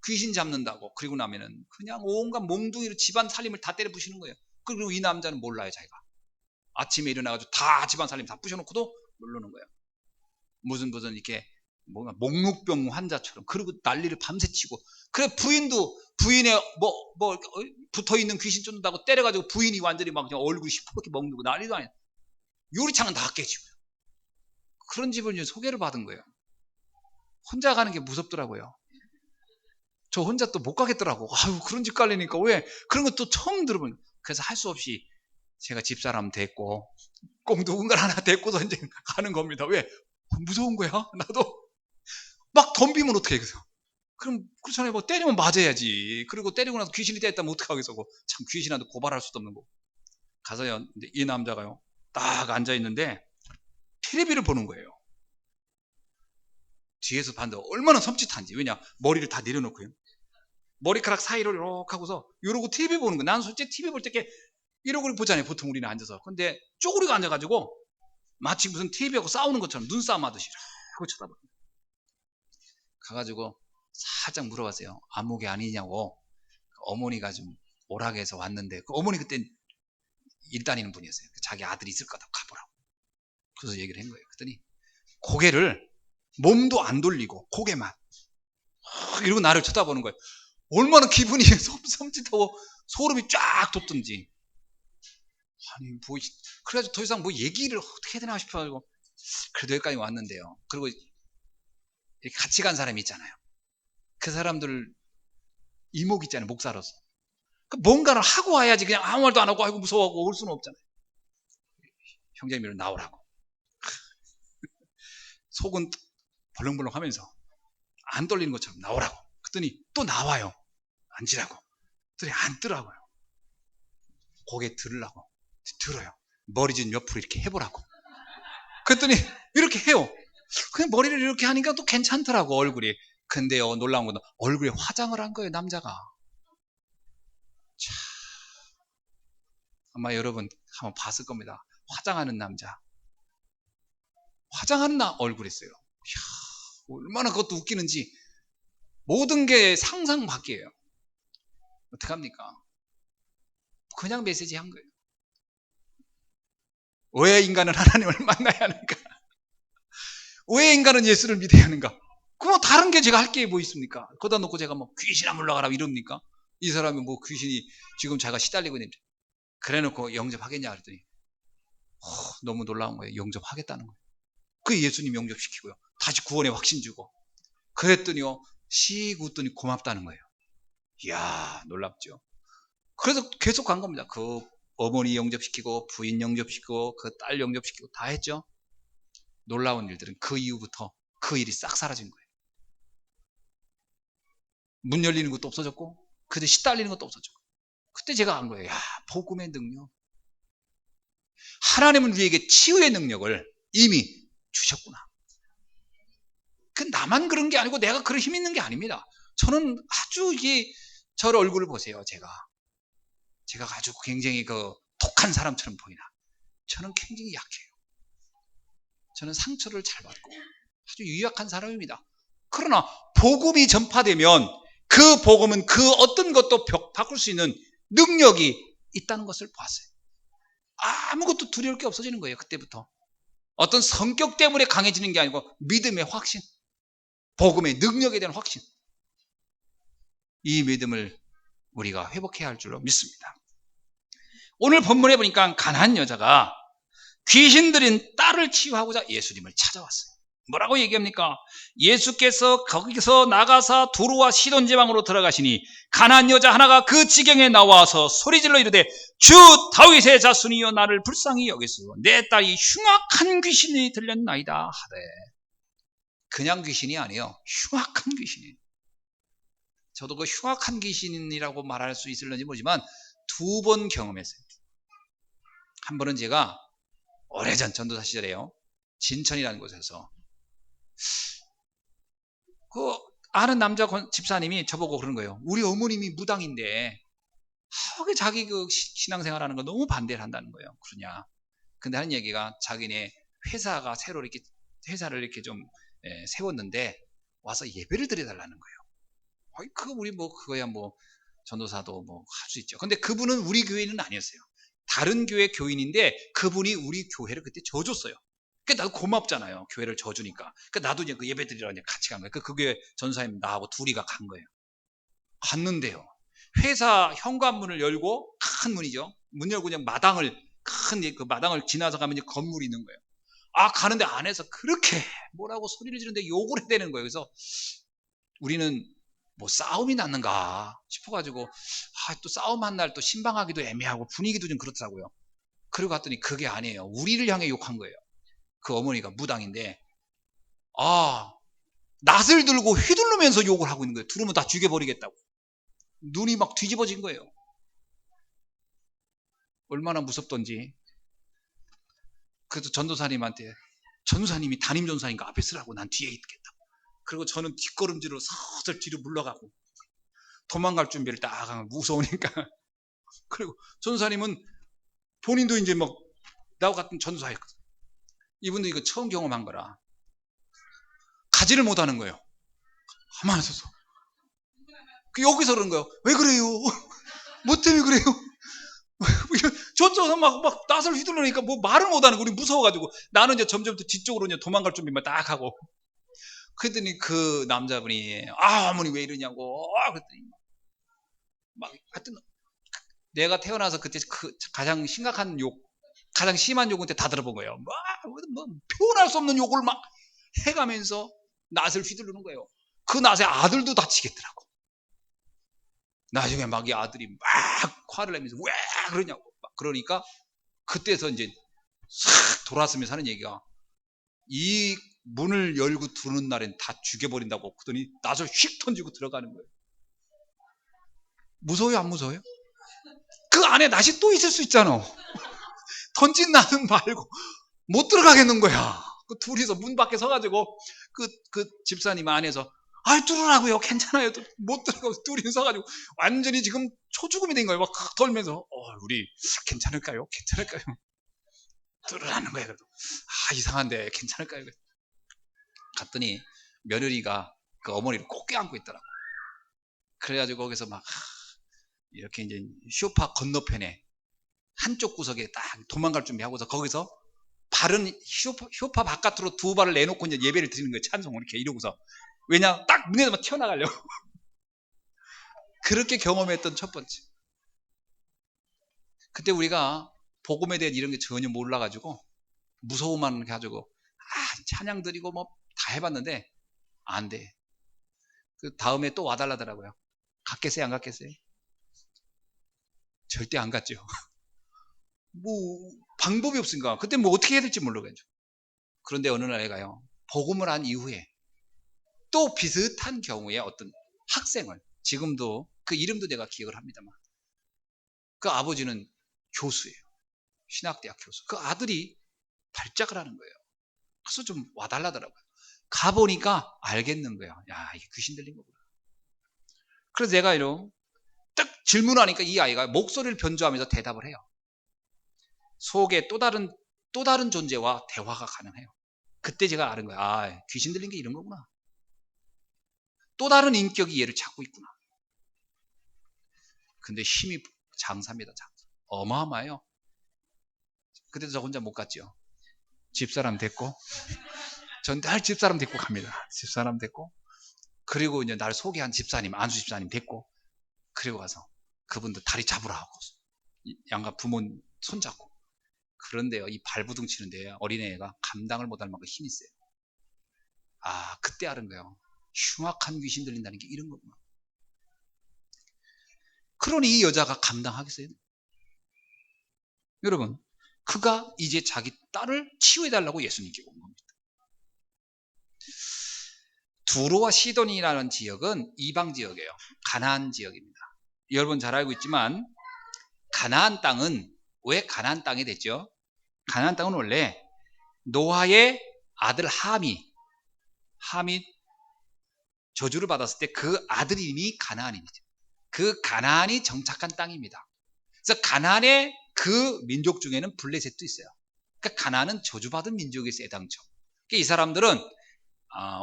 S1: 귀신 잡는다고 그리고 나면은 그냥 온갖 몽둥이로 집안 살림을 다 때려 부시는 거예요. 그리고 이 남자는 몰라요. 자기가. 아침에 일어나가지고 다 집안 살림 다 부셔놓고도 모르는 거예요. 무슨 이렇게 뭔가 목록병 환자처럼 그리고 난리를 밤새 치고 그래 부인의 붙어있는 귀신 쫓는다고 때려가지고 부인이 완전히 막 그냥 얼굴이 시퍼렇게 먹는 거 난리도 아니야. 유리창은 다 깨지고요. 그런 집을 이제 소개를 받은 거예요. 혼자 가는 게 무섭더라고요. 저 혼자 또 못 가겠더라고. 그런 집 갈래니까 왜 그런 것도 처음 들어보는. 그래서 할 수 없이 제가 집사람 데리고 꼭 누군가 하나 데리고서 이제 가는 겁니다. 왜 무서운 거야? 나도 막 덤비면 어떻게 해? 그럼 그렇잖아요. 뭐 때리면 맞아야지. 그리고 때리고 나서 귀신이 때렸다면 어떡하겠어. 참 귀신한테 고발할 수도 없는 거. 가서요. 이 남자가요. 딱 앉아 있는데 텔레비를 보는 거예요. 뒤에서 봤는데 얼마나 섬찟한지. 왜냐 머리를 다 내려놓고요. 머리카락 사이로 이렇게 하고서 이러고 TV 보는 거예요. 나는 솔직히 TV 볼 때 이렇게 이러고 보잖아요. 보통 우리는 앉아서. 근데 쪼그리고 앉아가지고 마치 무슨 TV하고 싸우는 것처럼 눈싸움 하듯이 이러고 쳐다봐요. 가가지고 살짝 물어봤어요. 안목이 아니냐고. 어머니가 좀 오라게 해서 왔는데 그 어머니 그때 일 다니는 분이었어요. 자기 아들이 있을 거다 가보라고. 그래서 얘기를 한 거예요. 그랬더니 고개를 몸도 안 돌리고 고개만 이러고 나를 쳐다보는 거예요. 얼마나 기분이 섬찟하고 소름이 쫙 돋던지. 아니 그래가지고 더 이상 뭐 얘기를 어떻게 해야 되나 싶어가지고 그래도 여기까지 왔는데요. 그리고 이렇게 같이 간 사람이 있잖아요. 그 사람들 이목 있잖아요. 목사로서. 뭔가를 하고 와야지 그냥 아무 말도 안 하고 아이고 무서워하고 올 수는 없잖아요. 형제님들 나오라고. 속은 벌렁벌렁 하면서 안 떨리는 것처럼 나오라고. 그랬더니 또 나와요. 앉으라고. 그랬더니 앉더라고요. 고개 들으라고. 들어요. 머리 좀 옆으로 이렇게 해보라고. 그랬더니 이렇게 해요. 그냥 머리를 이렇게 하니까 또 괜찮더라고, 얼굴이. 근데요, 놀라운 건 얼굴에 화장을 한 거예요, 남자가. 참, 아마 여러분 한번 봤을 겁니다. 화장하는 남자. 화장하는 얼굴이었어요. 이야, 얼마나 그것도 웃기는지. 모든 게 상상 밖이에요. 어떡합니까? 그냥 메시지 한 거예요. 왜 인간은 하나님을 만나야 하는가? 왜 인간은 예수를 믿어야 하는가? 그럼 다른 게 제가 할 게 뭐 있습니까? 거다 놓고 제가 뭐 귀신아 물러가라 이럽니까? 이 사람이 뭐 귀신이 지금 제가 시달리고 있는데 그래 놓고 영접하겠냐 그랬더니 너무 놀라운 거예요. 영접하겠다는 거예요. 그 예수님 영접시키고요. 다시 구원의 확신 주고 그랬더니요. 씩 웃더니 고맙다는 거예요. 이야 놀랍죠. 그래서 계속 간 겁니다. 그 어머니 영접시키고 부인 영접시키고 그 딸 영접시키고 다 했죠. 놀라운 일들은 그 이후부터 그 일이 싹 사라진 거예요. 문 열리는 것도 없어졌고 그때 시달리는 것도 없어졌고 그때 제가 안 거예요. 야 복음의 능력. 하나님은 우리에게 치유의 능력을 이미 주셨구나. 그 나만 그런 게 아니고 내가 그런 힘 있는 게 아닙니다. 저는 아주 이게 저를 얼굴을 보세요. 제가 아주 굉장히 그 독한 사람처럼 보이나. 저는 굉장히 약해요. 저는 상처를 잘 받고 아주 유약한 사람입니다. 그러나 복음이 전파되면 그 복음은 그 어떤 것도 바꿀 수 있는 능력이 있다는 것을 봤어요. 아무것도 두려울 게 없어지는 거예요. 그때부터. 어떤 성격 때문에 강해지는 게 아니고 믿음의 확신, 복음의 능력에 대한 확신. 이 믿음을 우리가 회복해야 할 줄로 믿습니다. 오늘 본문에 보니까 가난한 여자가 귀신 들인 딸을 치유하고자 예수님을 찾아왔어요. 뭐라고 얘기합니까? 예수께서 거기서 나가사 두루와 시돈 지방으로 들어가시니 가난한 여자 하나가 그 지경에 나와서 소리질러 이르되 주 다윗의 자손이여 나를 불쌍히 여기소서 내 딸이 흉악한 귀신이 들렸나이다 하되 그냥 귀신이 아니에요. 흉악한 귀신이에요. 저도 그 흉악한 귀신이라고 말할 수 있을는지 모르지만 2번 경험했어요. 한 번은 제가 오래전 전도사 시절에요. 진천이라는 곳에서 그 아는 남자 집사님이 저보고 그러는 거예요. 우리 어머님이 무당인데 왜 자기 그 신앙생활하는 거 너무 반대를 한다는 거예요. 그러냐? 근데 하는 얘기가 자기네 회사가 새로 이렇게 회사를 이렇게 좀 세웠는데 와서 예배를 드려달라는 거예요. 그거 우리 뭐 그거야 뭐 전도사도 뭐 할 수 있죠. 근데 그분은 우리 교회는 아니었어요. 다른 교회 교인인데 그분이 우리 교회를 그때 져줬어요. 그러니까 나도 고맙잖아요. 교회를 져주니까. 그러니까 나도 이제 그 예배 드리러 이제 같이 간 거예요. 그 교회 전사님 나하고 둘이가 간 거예요. 갔는데요. 회사 현관문을 열고 큰 문이죠. 문 열고 그냥 마당을 큰 그 마당을 지나서 가면 이제 건물이 있는 거예요. 가는데 안에서 그렇게 뭐라고 소리를 지르는데 욕을 해대는 거예요. 그래서 우리는 뭐 싸움이 났는가 싶어가지고 또 싸움 한 날 또 신방하기도 애매하고 분위기도 좀 그렇더라고요. 그러고 갔더니 그게 아니에요. 우리를 향해 욕한 거예요. 그 어머니가 무당인데 낫을 들고 휘두르면서 욕을 하고 있는 거예요. 들으면 다 죽여버리겠다고. 눈이 막 뒤집어진 거예요. 얼마나 무섭던지. 그래서 전도사님한테 전도사님이 담임 전도사님과 앞에 서라고 난 뒤에 있겠다. 그리고 저는 뒷걸음질로 서슬 뒤로 물러가고 도망갈 준비를 딱 하면 무서우니까. 그리고 전도사님은 본인도 이제 막 나와 같은 전도사였거든. 이분도 이거 처음 경험한 거라 가지를 못하는 거예요. 가만히 서서 여기서 그런 거예요. 왜 그래요? 뭐 때문에 그래요? 저쪽에서 막 낯을 휘둘러니까 뭐 말을 못하는 거 우리 무서워가지고 나는 이제 점점 더 뒤쪽으로 이제 도망갈 준비만 딱 하고 그랬더니 그 남자분이 어머니 왜 이러냐고 그랬더니 막 하여튼 내가 태어나서 그때 그 가장 심각한 욕 가장 심한 요구 때 다 들어본 거예요. 뭐 표현할 수 없는 욕을 막 해가면서 낫을 휘두르는 거예요. 그 낫에 아들도 다치겠더라고. 나중에 막 이 아들이 막 화를 내면서 왜 그러냐고 막 그러니까 그때서 이제 싹 돌아서면서 하는 얘기가, 이 문을 열고 두는 날엔 다 죽여버린다고. 그러더니 낫을 휙 던지고 들어가는 거예요. 무서워요, 안 무서워요? 그 안에 낫이 또 있을 수 있잖아. 던진 낫은 말고 못 들어가겠는 거야. 그 둘이서 문 밖에 서가지고 그 집사님 안에서 뚫으라고요. 괜찮아요. 못 들어가고 둘이 서가지고 완전히 지금 초죽음이 된 거예요. 막 돌면서 우리 괜찮을까요? 괜찮을까요? 뚫으라는 거예요. 그래도 이상한데 괜찮을까요? 갔더니 며느리가 그 어머니를 꼭 껴안고 있더라고. 그래가지고 거기서 막 이렇게 이제 쇼파 건너편에 한쪽 구석에 딱 도망갈 준비하고서 거기서 발은 쇼파 바깥으로 두 발을 내놓고 이제 예배를 드리는 거예요. 찬송을 이렇게 이러고서. 왜냐? 딱 문에서 막 튀어나가려고. 그렇게 경험했던 첫 번째. 그때 우리가 복음에 대한 이런 게 전혀 몰라가지고 무서움만 가지고 찬양 드리고 뭐 다 해봤는데 안 돼. 그 다음에 또 와달라더라고요. 갔겠어요? 안 갔겠어요? 절대 안 갔죠. 뭐 방법이 없으니까 그때 뭐 어떻게 해야 될지 모르겠죠. 그런데 어느 날 애가요, 복음을 한 이후에 또 비슷한 경우에 어떤 학생을, 지금도 그 이름도 내가 기억을 합니다만, 그 아버지는 교수예요. 신학대학 교수. 그 아들이 발작을 하는 거예요. 그래서 좀 와달라더라고요. 가보니까 알겠는 거예요. 야, 이게 귀신 들린 거구나. 그래서 내가 이런 딱 질문하니까 이 아이가 목소리를 변조하면서 대답을 해요. 속에 또 다른 존재와 대화가 가능해요. 그때 제가 아는 거예요. 귀신 들린 게 이런 거구나. 또 다른 인격이 얘를 찾고 있구나. 근데 힘이 장사입니다. 장사. 어마어마해요. 그때도 저 혼자 못 갔죠. 집사람 됐고, 전 늘 집사람 데리고 갑니다. 집사람 됐고, 그리고 이제 날 소개한 집사님, 안수 집사님 됐고, 그리고 가서 그분들 다리 잡으라 하고, 양가 부모님 손잡고. 그런데요, 이 발부둥 치는데 어린애가 감당을 못할 만큼 힘이 세요. 그때 알은 거예요. 흉악한 귀신 들린다는 게 이런 거구나. 그러니 이 여자가 감당하겠어요? 여러분, 그가 이제 자기 딸을 치유해달라고 예수님께 온 겁니다. 두로와 시돈이라는 지역은 이방 지역이에요. 가나안 지역입니다. 여러분 잘 알고 있지만 가나안 땅은 왜 가나안 땅이 됐죠? 가나안 땅은 원래 노아의 아들 함이 저주를 받았을 때 그 아들 이름이 가나안입니다. 그 가나안이 정착한 땅입니다. 그래서 가나안의 그 민족 중에는 블레셋도 있어요. 그러니까 가나안은 저주받은 민족이었어요. 애당초. 그러니까 이 사람들은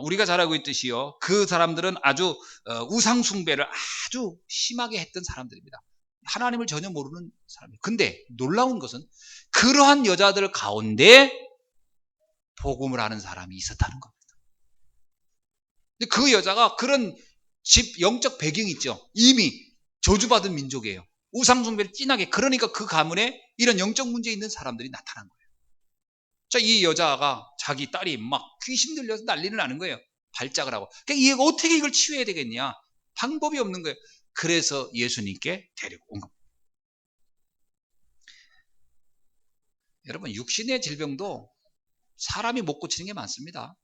S1: 우리가 잘 알고 있듯이요, 그 사람들은 아주 우상 숭배를 아주 심하게 했던 사람들입니다. 하나님을 전혀 모르는 사람이에요. 근데 놀라운 것은 그러한 여자들 가운데 복음을 하는 사람이 있었다는 겁니다. 근데 그 여자가 그런 영적 배경이 있죠. 이미 저주받은 민족이에요. 우상 숭배를 진하게. 그러니까 그 가문에 이런 영적 문제 있는 사람들이 나타난 거예요. 자, 이 여자가 자기 딸이 막 귀신 들려서 난리를 나는 거예요. 발작을 하고. 그러니까 얘가 어떻게 이걸 치유해야 되겠냐? 방법이 없는 거예요. 그래서 예수님께 데리고 온 겁니다. 여러분, 육신의 질병도 사람이 못 고치는 게 많습니다.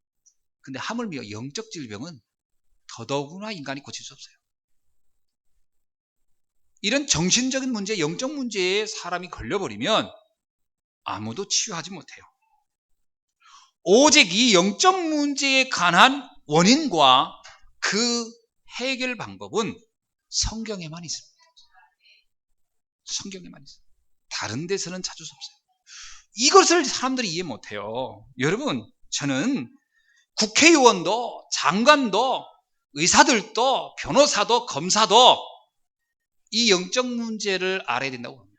S1: 근데 하물며 영적 질병은 더더구나 인간이 고칠 수 없어요. 이런 정신적인 문제, 영적 문제에 사람이 걸려버리면 아무도 치유하지 못해요. 오직 이 영적 문제에 관한 원인과 그 해결 방법은 성경에만 있습니다. 성경에만 있어요. 다른 데서는 찾을 수 없어요. 이것을 사람들이 이해 못해요. 여러분, 저는 국회의원도 장관도 의사들도 변호사도 검사도 이 영적 문제를 알아야 된다고 합니다.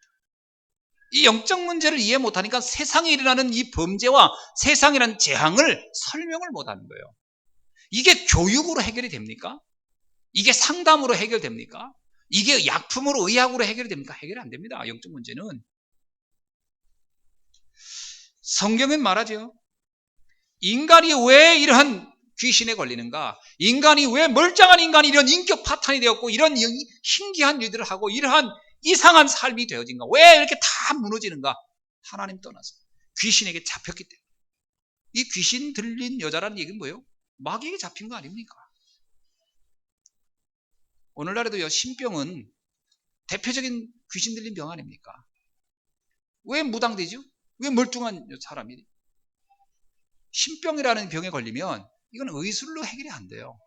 S1: 이 영적 문제를 이해 못하니까 세상에 일어나는 이 범죄와 세상이라는 재앙을 설명을 못하는 거예요. 이게 교육으로 해결이 됩니까? 이게 상담으로 해결됩니까? 이게 약품으로 의학으로 해결이 됩니까? 해결이 안 됩니다. 영적 문제는. 성경은 말하죠. 인간이 왜 이러한 귀신에 걸리는가? 인간이 왜 멀쩡한 인간이 이런 인격 파탄이 되었고 이런 신기한 일들을 하고 이러한 이상한 삶이 되어진가? 왜 이렇게 다 무너지는가? 하나님 떠나서 귀신에게 잡혔기 때문에. 이 귀신 들린 여자라는 얘기는 뭐예요? 마귀에게 잡힌 거 아닙니까? 오늘날에도요, 신병은 대표적인 귀신 들린 병 아닙니까? 왜 무당되죠? 왜 멀뚱한 사람이? 신병이라는 병에 걸리면 이건 의술로 해결이 안 돼요.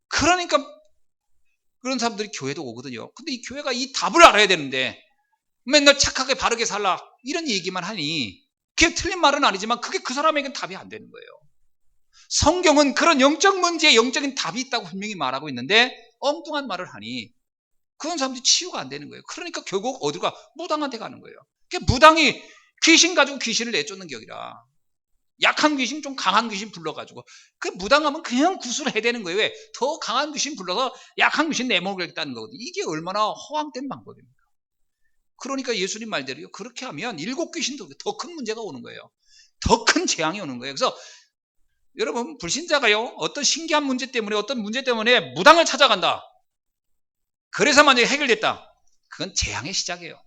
S1: 그러니까 그런 사람들이 교회도 오거든요. 근데 이 교회가 이 답을 알아야 되는데 맨날 착하게 바르게 살라 이런 얘기만 하니 그게 틀린 말은 아니지만 그게 그 사람에게는 답이 안 되는 거예요. 성경은 그런 영적 문제에 영적인 답이 있다고 분명히 말하고 있는데 엉뚱한 말을 하니 그런 사람들이 치유가 안 되는 거예요. 그러니까 결국 어디로 가? 무당한테 가는 거예요. 무당이 귀신 가지고 귀신을 내쫓는 격이라. 약한 귀신, 좀 강한 귀신 불러가지고 그 무당하면 그냥 구술해야 되는 거예요. 왜? 더 강한 귀신 불러서 약한 귀신 내몰겠다는 거거든요. 이게 얼마나 허황된 방법입니까? 그러니까 예수님 말대로요. 그렇게 하면 일곱 귀신도 더 큰 문제가 오는 거예요. 더 큰 재앙이 오는 거예요. 그래서 여러분 불신자가요. 어떤 신기한 문제 때문에 어떤 문제 때문에 무당을 찾아간다. 그래서 만약에 해결됐다. 그건 재앙의 시작이에요.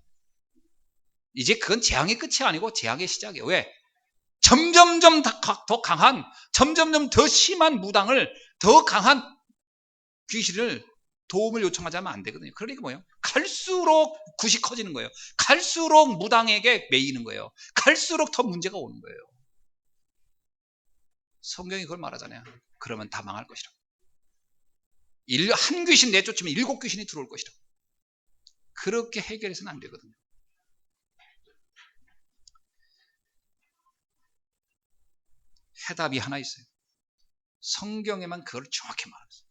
S1: 이제 그건 재앙의 끝이 아니고 재앙의 시작이에요. 왜? 점점점 더 강한, 점점점 더 심한 무당을, 더 강한 귀신을 도움을 요청하자면 안 되거든요. 그러니까 뭐예요? 갈수록 굿이 커지는 거예요. 갈수록 무당에게 매이는 거예요. 갈수록 더 문제가 오는 거예요. 성경이 그걸 말하잖아요. 그러면 다 망할 것이라. 한 귀신 내쫓으면 일곱 귀신이 들어올 것이라. 그렇게 해결해서는 안 되거든요. 해답이 하나 있어요. 성경에만 그걸 정확히 말했어요.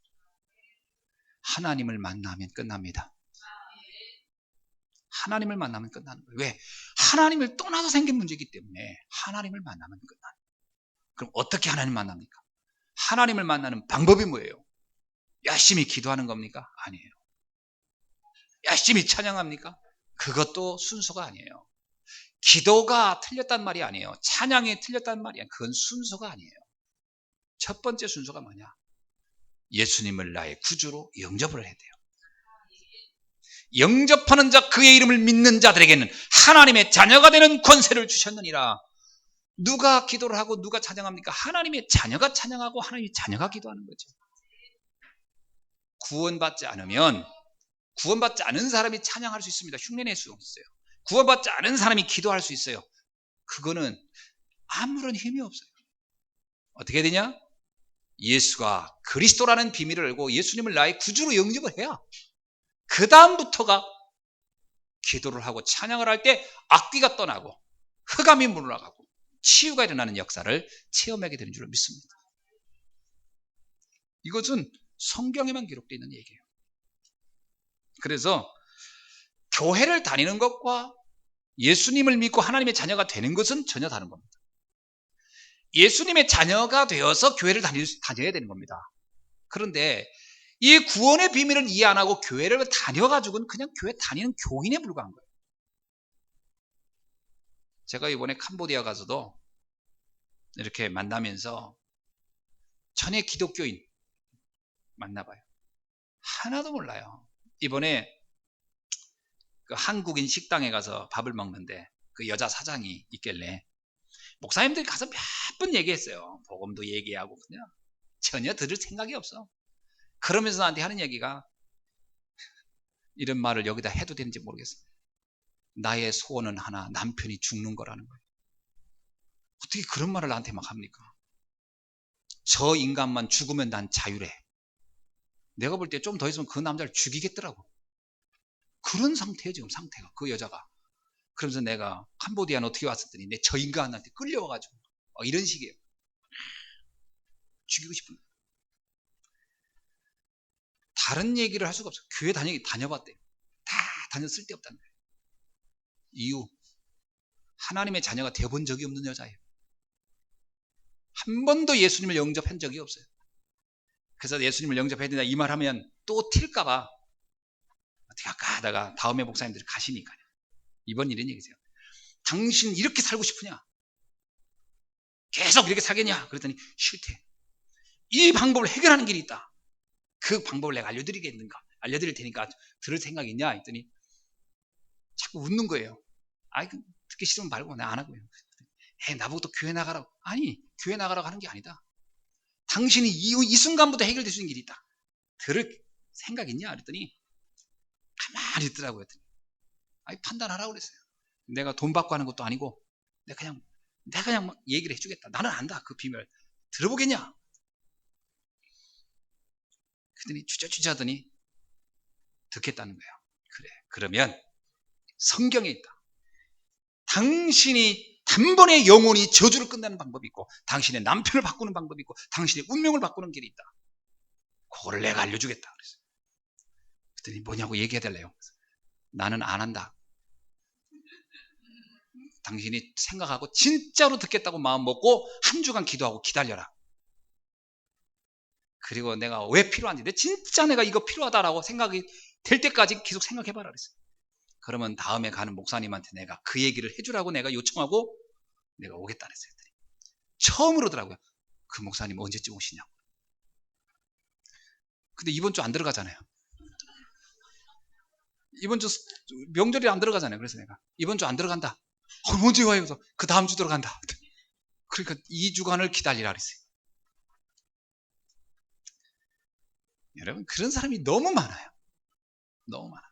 S1: 하나님을 만나면 끝납니다. 하나님을 만나면 끝나는 거예요. 왜? 하나님을 떠나서 생긴 문제이기 때문에 하나님을 만나면 끝나는 거예요. 그럼 어떻게 하나님을 만납니까? 하나님을 만나는 방법이 뭐예요? 열심히 기도하는 겁니까? 아니에요. 열심히 찬양합니까? 그것도 순서가 아니에요. 기도가 틀렸단 말이 아니에요. 찬양이 틀렸단 말이야. 그건 순서가 아니에요. 첫 번째 순서가 뭐냐? 예수님을 나의 구주로 영접을 해야 돼요. 영접하는 자, 그의 이름을 믿는 자들에게는 하나님의 자녀가 되는 권세를 주셨느니라. 누가 기도를 하고 누가 찬양합니까? 하나님의 자녀가 찬양하고 하나님의 자녀가 기도하는 거죠. 구원받지 않으면, 구원받지 않은 사람이 찬양할 수 있습니다. 흉내낼 수 없어요. 구원받지 않은 사람이 기도할 수 있어요. 그거는 아무런 힘이 없어요. 어떻게 되냐? 예수가 그리스도라는 비밀을 알고 예수님을 나의 구주로 영접을 해야 그 다음부터가 기도를 하고 찬양을 할 때 악귀가 떠나고 흑암이 물러가고 치유가 일어나는 역사를 체험하게 되는 줄 믿습니다. 이것은 성경에만 기록되어 있는 얘기예요. 그래서 교회를 다니는 것과 예수님을 믿고 하나님의 자녀가 되는 것은 전혀 다른 겁니다. 예수님의 자녀가 되어서 교회를 다녀야 되는 겁니다. 그런데 이 구원의 비밀을 이해 안 하고 교회를 다녀가지고는 그냥 교회 다니는 교인에 불과한 거예요. 제가 이번에 캄보디아 가서도 이렇게 만나면서 전에 기독교인 만나봐요. 하나도 몰라요. 이번에 그 한국인 식당에 가서 밥을 먹는데 그 여자 사장이 있길래 목사님들이 가서 몇 번 얘기했어요. 복음도 얘기하고 그냥 전혀 들을 생각이 없어. 그러면서 나한테 하는 얘기가 이런 말을 여기다 해도 되는지 모르겠어요. 나의 소원은 하나, 남편이 죽는 거라는 거예요. 어떻게 그런 말을 나한테 막 합니까? 저 인간만 죽으면 난 자유래. 내가 볼 때 좀 더 있으면 그 남자를 죽이겠더라고. 그런 상태예요, 지금 상태가. 그 여자가. 그러면서 내가 캄보디아는 어떻게 왔었더니 내 저 인간한테 끌려와가지고 이런 식이에요. 죽이고 싶은 거예요. 다른 얘기를 할 수가 없어요. 교회 다녀봤대요. 다 다녀 쓸데없다는 거예요. 이유, 하나님의 자녀가 되어본 적이 없는 여자예요. 한 번도 예수님을 영접한 적이 없어요. 그래서 예수님을 영접해야 된다 이 말하면 또 튈까봐 어떻게 할까 하다가 다음에 목사님들이 가시니까요. 이번 일은 얘기세요. 당신 이렇게 살고 싶으냐? 계속 이렇게 살겠냐? 그랬더니 싫대. 이 방법을 해결하는 길이 있다. 그 방법을 내가 알려드릴 테니까 들을 생각 있냐? 했더니 자꾸 웃는 거예요. 아이, 듣기 싫으면 말고 내가 안 하고요. 나보고 또 교회 나가라고. 아니, 교회 나가라고 하는 게 아니다. 당신이 이 순간부터 해결될 수 있는 길이 있다. 들을 생각 있냐? 그랬더니 가만히 있더라고요. 아니, 판단하라고 그랬어요. 내가 돈 받고 하는 것도 아니고 내가 그냥 막 얘기를 해주겠다. 나는 안다. 그 비밀. 들어보겠냐? 그랬더니 주저주저 하더니 듣겠다는 거예요. 그래. 그러면 성경에 있다. 당신이 단번에 영원히 저주를 끝내는 방법이 있고 당신의 남편을 바꾸는 방법이 있고 당신의 운명을 바꾸는 길이 있다. 그거를 내가 알려주겠다. 그랬어요. 그랬더니 뭐냐고 얘기해달래요. 나는 안 한다. 당신이 생각하고 진짜로 듣겠다고 마음 먹고 한 주간 기도하고 기다려라. 그리고 내가 왜 필요한지, 진짜 내가 이거 필요하다라고 생각이 될 때까지 계속 생각해봐라 그랬어요. 그러면 다음에 가는 목사님한테 내가 그 얘기를 해주라고 내가 요청하고 내가 오겠다 그랬어요. 처음 그러더라고요. 그 목사님 언제쯤 오시냐고. 근데 이번 주 안 들어가잖아요. 이번 주 명절이 안 들어가잖아요. 그래서 내가 이번 주 안 들어간다. 언제 와요? 그래서 그 다음 주 들어간다. 그러니까 2주간을 기다리라 그랬어요. 여러분, 그런 사람이 너무 많아요. 너무 많아.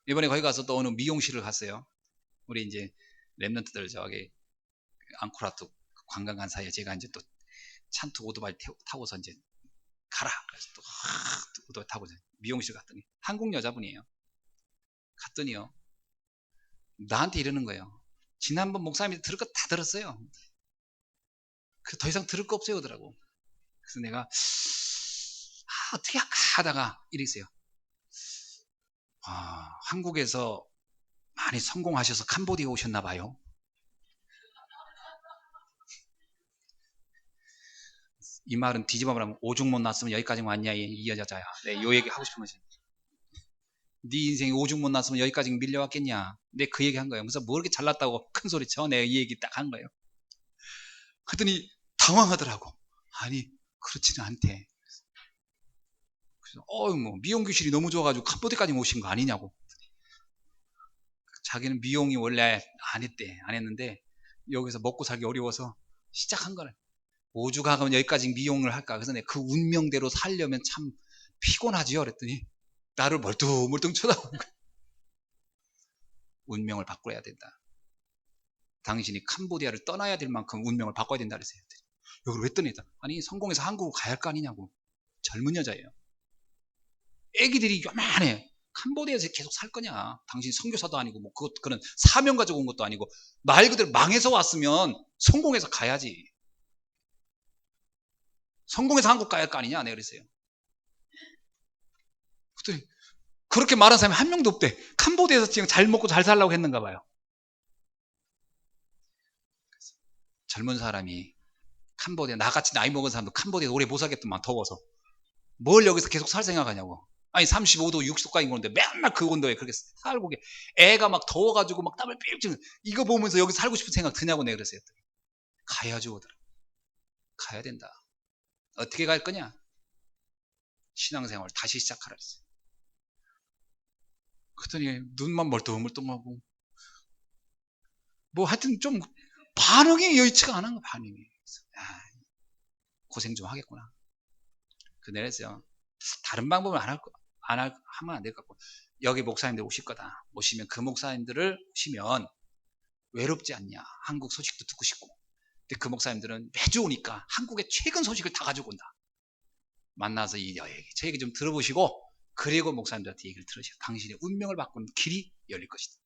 S1: 이번에 거기 가서 또 어느 미용실을 갔어요. 우리 이제 랩런트들 저기 앙코라트 관광 간 사이에 제가 이제 또 찬투 오토바이 타고서 이제 가라. 그래서 또 오토바이 타고 미용실 갔더니 한국 여자분이에요. 갔더니요. 나한테 이러는 거예요. 지난번 목사님이 들을 거 다 들었어요. 더 이상 들을 거 없어요. 그러더라고. 그래서 내가 어떻게 할까 하다가 이랬어요. 한국에서 많이 성공하셔서 캄보디아 오셨나 봐요. 이 말은 뒤집어 말하면 오죽 못 났으면 여기까지 왔냐 이 여자야. 네, 요 얘기 하고 싶은 거지. 네 인생이 오죽 못 났으면 여기까지 밀려왔겠냐. 내 그 얘기 한 거예요. 그래서 뭐 이렇게 잘났다고 큰 소리 쳐. 내가 이 얘기 딱 한 거예요. 그랬더니 당황하더라고. 아니 그렇지는 않대. 그래서 뭐 미용 교실이 너무 좋아가지고 캄보디아까지 오신 거 아니냐고. 자기는 미용이 원래 안 했는데 여기서 먹고 살기 어려워서 시작한 거래. 오죽 하면 여기까지 미용을 할까. 그래서 내가 그 운명대로 살려면 참 피곤하지요. 그랬더니 나를 멀뚱멀뚱 쳐다보는 거야. 운명을 바꿔야 된다. 당신이 캄보디아를 떠나야 될 만큼 운명을 바꿔야 된다 그랬어요. 여기를 왜 떠냈다? 아니 성공해서 한국으로 가야 할 거 아니냐고. 젊은 여자예요. 애기들이 요만해. 캄보디아에서 계속 살 거냐. 당신 선교사도 아니고 뭐 그런 사명 가지고 온 것도 아니고 말 그대로 망해서 왔으면 성공해서 가야지. 성공해서 한국 가야 할 거 아니냐. 내가 그랬어요. 그랬더니 그렇게 말한 사람이 한 명도 없대. 캄보디아에서 지금 잘 먹고 잘 살라고 했는가 봐요. 젊은 사람이 캄보디아, 나같이 나이 먹은 사람도 캄보디아에서 오래 못 살겠더만 더워서. 뭘 여기서 계속 살 생각하냐고. 아니 35도 60도까지 오는데 맨날 그 온도에 그렇게 살고 애가 막 더워가지고 막 땀을 삐쭉 이거 보면서 여기 살고 싶은 생각 드냐고 내가 그랬어요. 가야죠. 가야 된다. 어떻게 갈 거냐? 신앙생활 다시 시작하라 그랬어요. 그랬더니 눈만 멀뚱멀뚱하고 뭐 하여튼 좀 반응이 여의치가 않은 거 반응이. 고생 좀 하겠구나. 내렸어요. 다른 방법은 하면 안 될 것 같고 여기 목사님들 오실 거다. 오시면 그 목사님들을 오시면 외롭지 않냐. 한국 소식도 듣고 싶고. 근데 그 목사님들은 매주 오니까 한국의 최근 소식을 다 가지고 온다. 만나서 저 얘기 좀 들어보시고 그리고 목사님들한테 얘기를 들으시고 당신의 운명을 바꾸는 길이 열릴 것이다.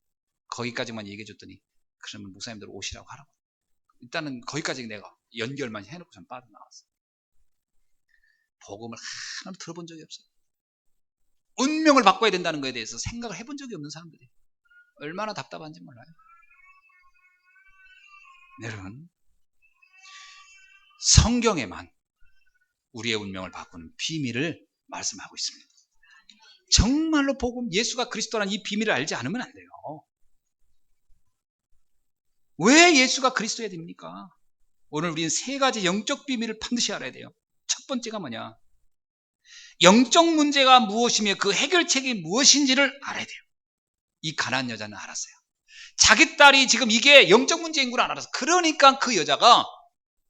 S1: 거기까지만 얘기해 줬더니 그러면 목사님들 오시라고 하라고. 일단은 거기까지 내가 연결만 해놓고 전 빠져나왔어. 복음을 하나도 들어본 적이 없어요. 운명을 바꿔야 된다는 것에 대해서 생각을 해본 적이 없는 사람들이 얼마나 답답한지 몰라요. 여러분, 성경에만 우리의 운명을 바꾸는 비밀을 말씀하고 있습니다. 정말로 복음, 예수가 그리스도라는 이 비밀을 알지 않으면 안 돼요. 왜 예수가 그리스도여야 됩니까? 오늘 우리는 세 가지 영적 비밀을 반드시 알아야 돼요. 첫 번째가 뭐냐? 영적 문제가 무엇이며 그 해결책이 무엇인지를 알아야 돼요. 이 가난한 여자는 알았어요. 자기 딸이 지금 이게 영적 문제인 걸 알았어. 그러니까 그 여자가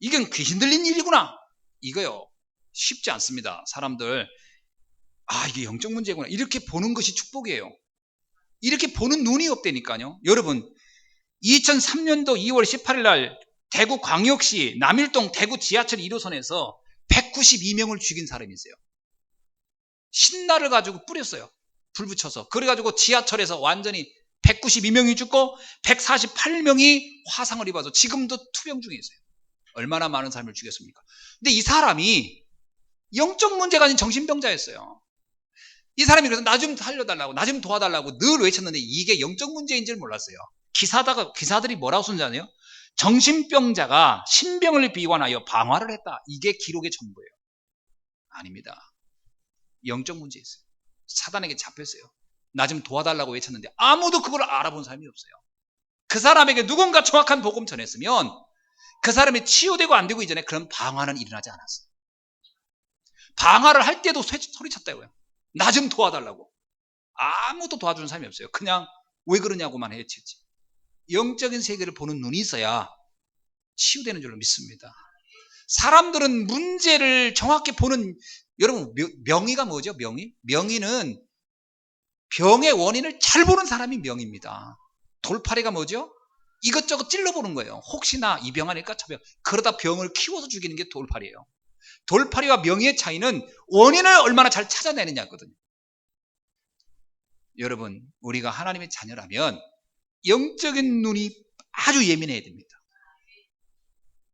S1: 이건 귀신 들린 일이구나. 이거요. 쉽지 않습니다. 사람들 이게 영적 문제구나. 이렇게 보는 것이 축복이에요. 이렇게 보는 눈이 없다니까요. 여러분 2003년도 2월 18일 날 대구 광역시 남일동 대구 지하철 1호선에서 192명을 죽인 사람이 있어요. 신나를 가지고 뿌렸어요. 불 붙여서. 그래가지고 지하철에서 완전히 192명이 죽고 148명이 화상을 입어서 지금도 투병 중에 있어요. 얼마나 많은 사람을 죽였습니까? 근데 이 사람이 영적 문제가 아닌 정신병자였어요. 이 사람이 그래서 나 좀 살려달라고, 나 좀 도와달라고 늘 외쳤는데 이게 영적 문제인 줄 몰랐어요. 기사들이 뭐라고 쓴지 아세요? 정신병자가 신병을 비관하여 방화를 했다. 이게 기록의 전부예요. 아닙니다. 영적 문제 있어요. 사단에게 잡혔어요. 나 좀 도와달라고 외쳤는데 아무도 그걸 알아본 사람이 없어요. 그 사람에게 누군가 정확한 복음 전했으면 그 사람이 치유되고 안 되고 이전에 그런 방화는 일어나지 않았어요. 방화를 할 때도 소리쳤다고요. 나 좀 도와달라고. 아무도 도와주는 사람이 없어요. 그냥 왜 그러냐고만 해치지. 영적인 세계를 보는 눈이 있어야 치유되는 줄로 믿습니다. 사람들은 문제를 정확히 보는, 여러분 명의가 뭐죠? 명의는 병의 원인을 잘 보는 사람이 명의입니다. 돌팔이가 뭐죠? 이것저것 찔러보는 거예요. 혹시나 이 병 아닐까? 저 병. 그러다 병을 키워서 죽이는 게 돌팔이에요. 돌팔이와 명의의 차이는 원인을 얼마나 잘 찾아내느냐거든요. 여러분 우리가 하나님의 자녀라면 영적인 눈이 아주 예민해야 됩니다.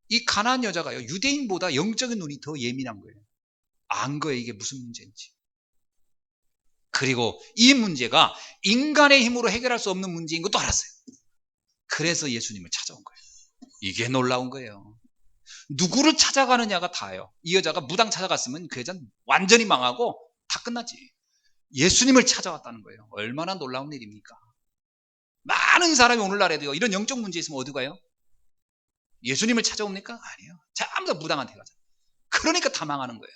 S1: 이 가난한 여자가요, 유대인보다 영적인 눈이 더 예민한 거예요. 안 거예요, 이게 무슨 문제인지. 그리고 이 문제가 인간의 힘으로 해결할 수 없는 문제인 것도 알았어요. 그래서 예수님을 찾아온 거예요. 이게 놀라운 거예요. 누구를 찾아가느냐가 다예요. 이 여자가 무당 찾아갔으면 그 여자는 완전히 망하고 다 끝났지. 예수님을 찾아왔다는 거예요. 얼마나 놀라운 일입니까? 많은 사람이 오늘날에도요, 이런 영적 문제 있으면 어디 가요? 예수님을 찾아옵니까? 아니에요. 전부 다 무당한테 가죠. 그러니까 다 망하는 거예요.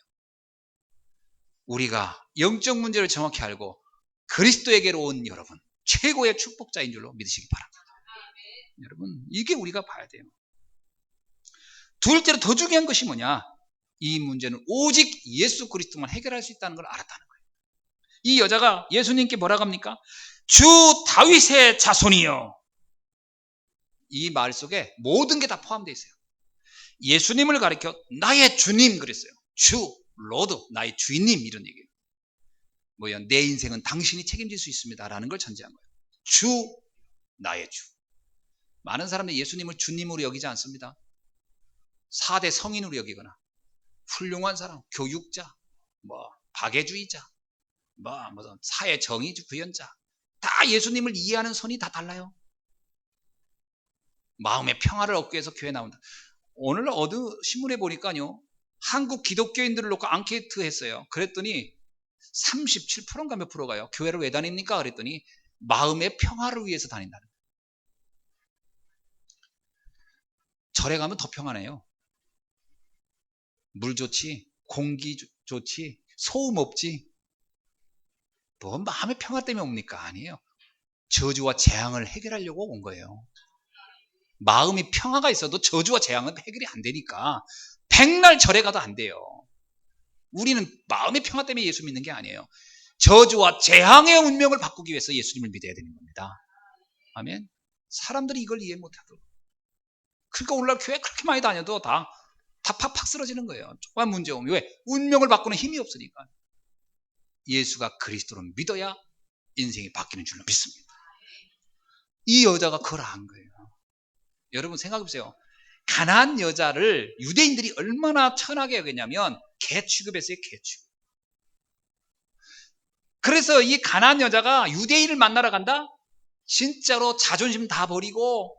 S1: 우리가 영적 문제를 정확히 알고 그리스도에게로 온 여러분, 최고의 축복자인 줄로 믿으시기 바랍니다. 여러분 이게 우리가 봐야 돼요. 둘째로 더 중요한 것이 뭐냐? 이 문제는 오직 예수 그리스도만 해결할 수 있다는 걸 알았다는 거예요. 이 여자가 예수님께 뭐라고 합니까? 주 다윗의 자손이요. 이 말 속에 모든 게 다 포함되어 있어요. 예수님을 가리켜 나의 주님 그랬어요. 주, 로드, 나의 주인님 이런 얘기예요. 뭐야, 내 인생은 당신이 책임질 수 있습니다 라는 걸 전제한 거예요. 주, 나의 주. 많은 사람들이 예수님을 주님으로 여기지 않습니다. 4대 성인으로 여기거나 훌륭한 사람, 교육자, 박애주의자, 사회 정의 구현자, 다 예수님을 이해하는 선이 다 달라요. 마음의 평화를 얻기 위해서 교회 나온다. 오늘 어느 신문에 보니까요, 한국 기독교인들을 놓고 앙케이트 했어요. 그랬더니 37%인가 몇 프로가요. 교회를 왜 다닙니까? 그랬더니 마음의 평화를 위해서 다닌다는 거예요. 절에 가면 더 평안해요. 물 좋지, 공기 좋지, 소음 없지. 뭐 마음의 평화 때문에 옵니까? 아니에요. 저주와 재앙을 해결하려고 온 거예요. 마음이 평화가 있어도 저주와 재앙은 해결이 안 되니까 백날 절에 가도 안 돼요. 우리는 마음의 평화 때문에 예수 믿는 게 아니에요. 저주와 재앙의 운명을 바꾸기 위해서 예수님을 믿어야 되는 겁니다. 아멘. 사람들이 이걸 이해 못하더라고요. 그러니까 오늘날 교회 그렇게 많이 다녀도 다 팍팍 쓰러지는 거예요. 조그만 문제 오면. 왜? 운명을 바꾸는 힘이 없으니까. 예수가 그리스도로 믿어야 인생이 바뀌는 줄로 믿습니다. 이 여자가 그걸 안 거예요. 여러분 생각해보세요. 가난한 여자를 유대인들이 얼마나 천하게 여겼냐면 개 취급했어요. 개 취급. 그래서 이 가난한 여자가 유대인을 만나러 간다? 진짜로 자존심 다 버리고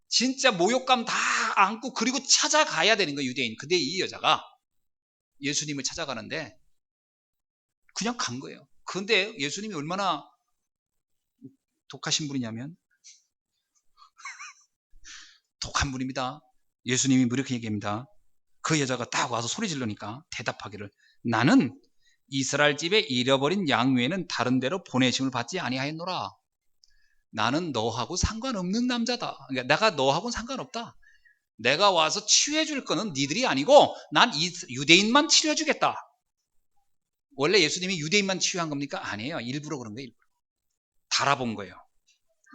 S1: 진짜 모욕감 다 안고 그리고 찾아가야 되는 거예요. 유대인. 근데 이 여자가 예수님을 찾아가는데 그냥 간 거예요. 그런데 예수님이 얼마나 독하신 분이냐면 독한 분입니다. 예수님이 이렇게 얘기합니다. 그 여자가 딱 와서 소리 지르니까 대답하기를, 나는 이스라엘 집에 잃어버린 양 외에는 다른 데로 보내심을 받지 아니하였노라. 나는 너하고 상관없는 남자다. 그러니까 내가 너하고는 상관없다. 내가 와서 치유해 줄 거는 니들이 아니고 난 유대인만 치료해 주겠다. 원래 예수님이 유대인만 치유한 겁니까? 아니에요. 일부러 그런 거예요. 일부러. 달아본 거예요.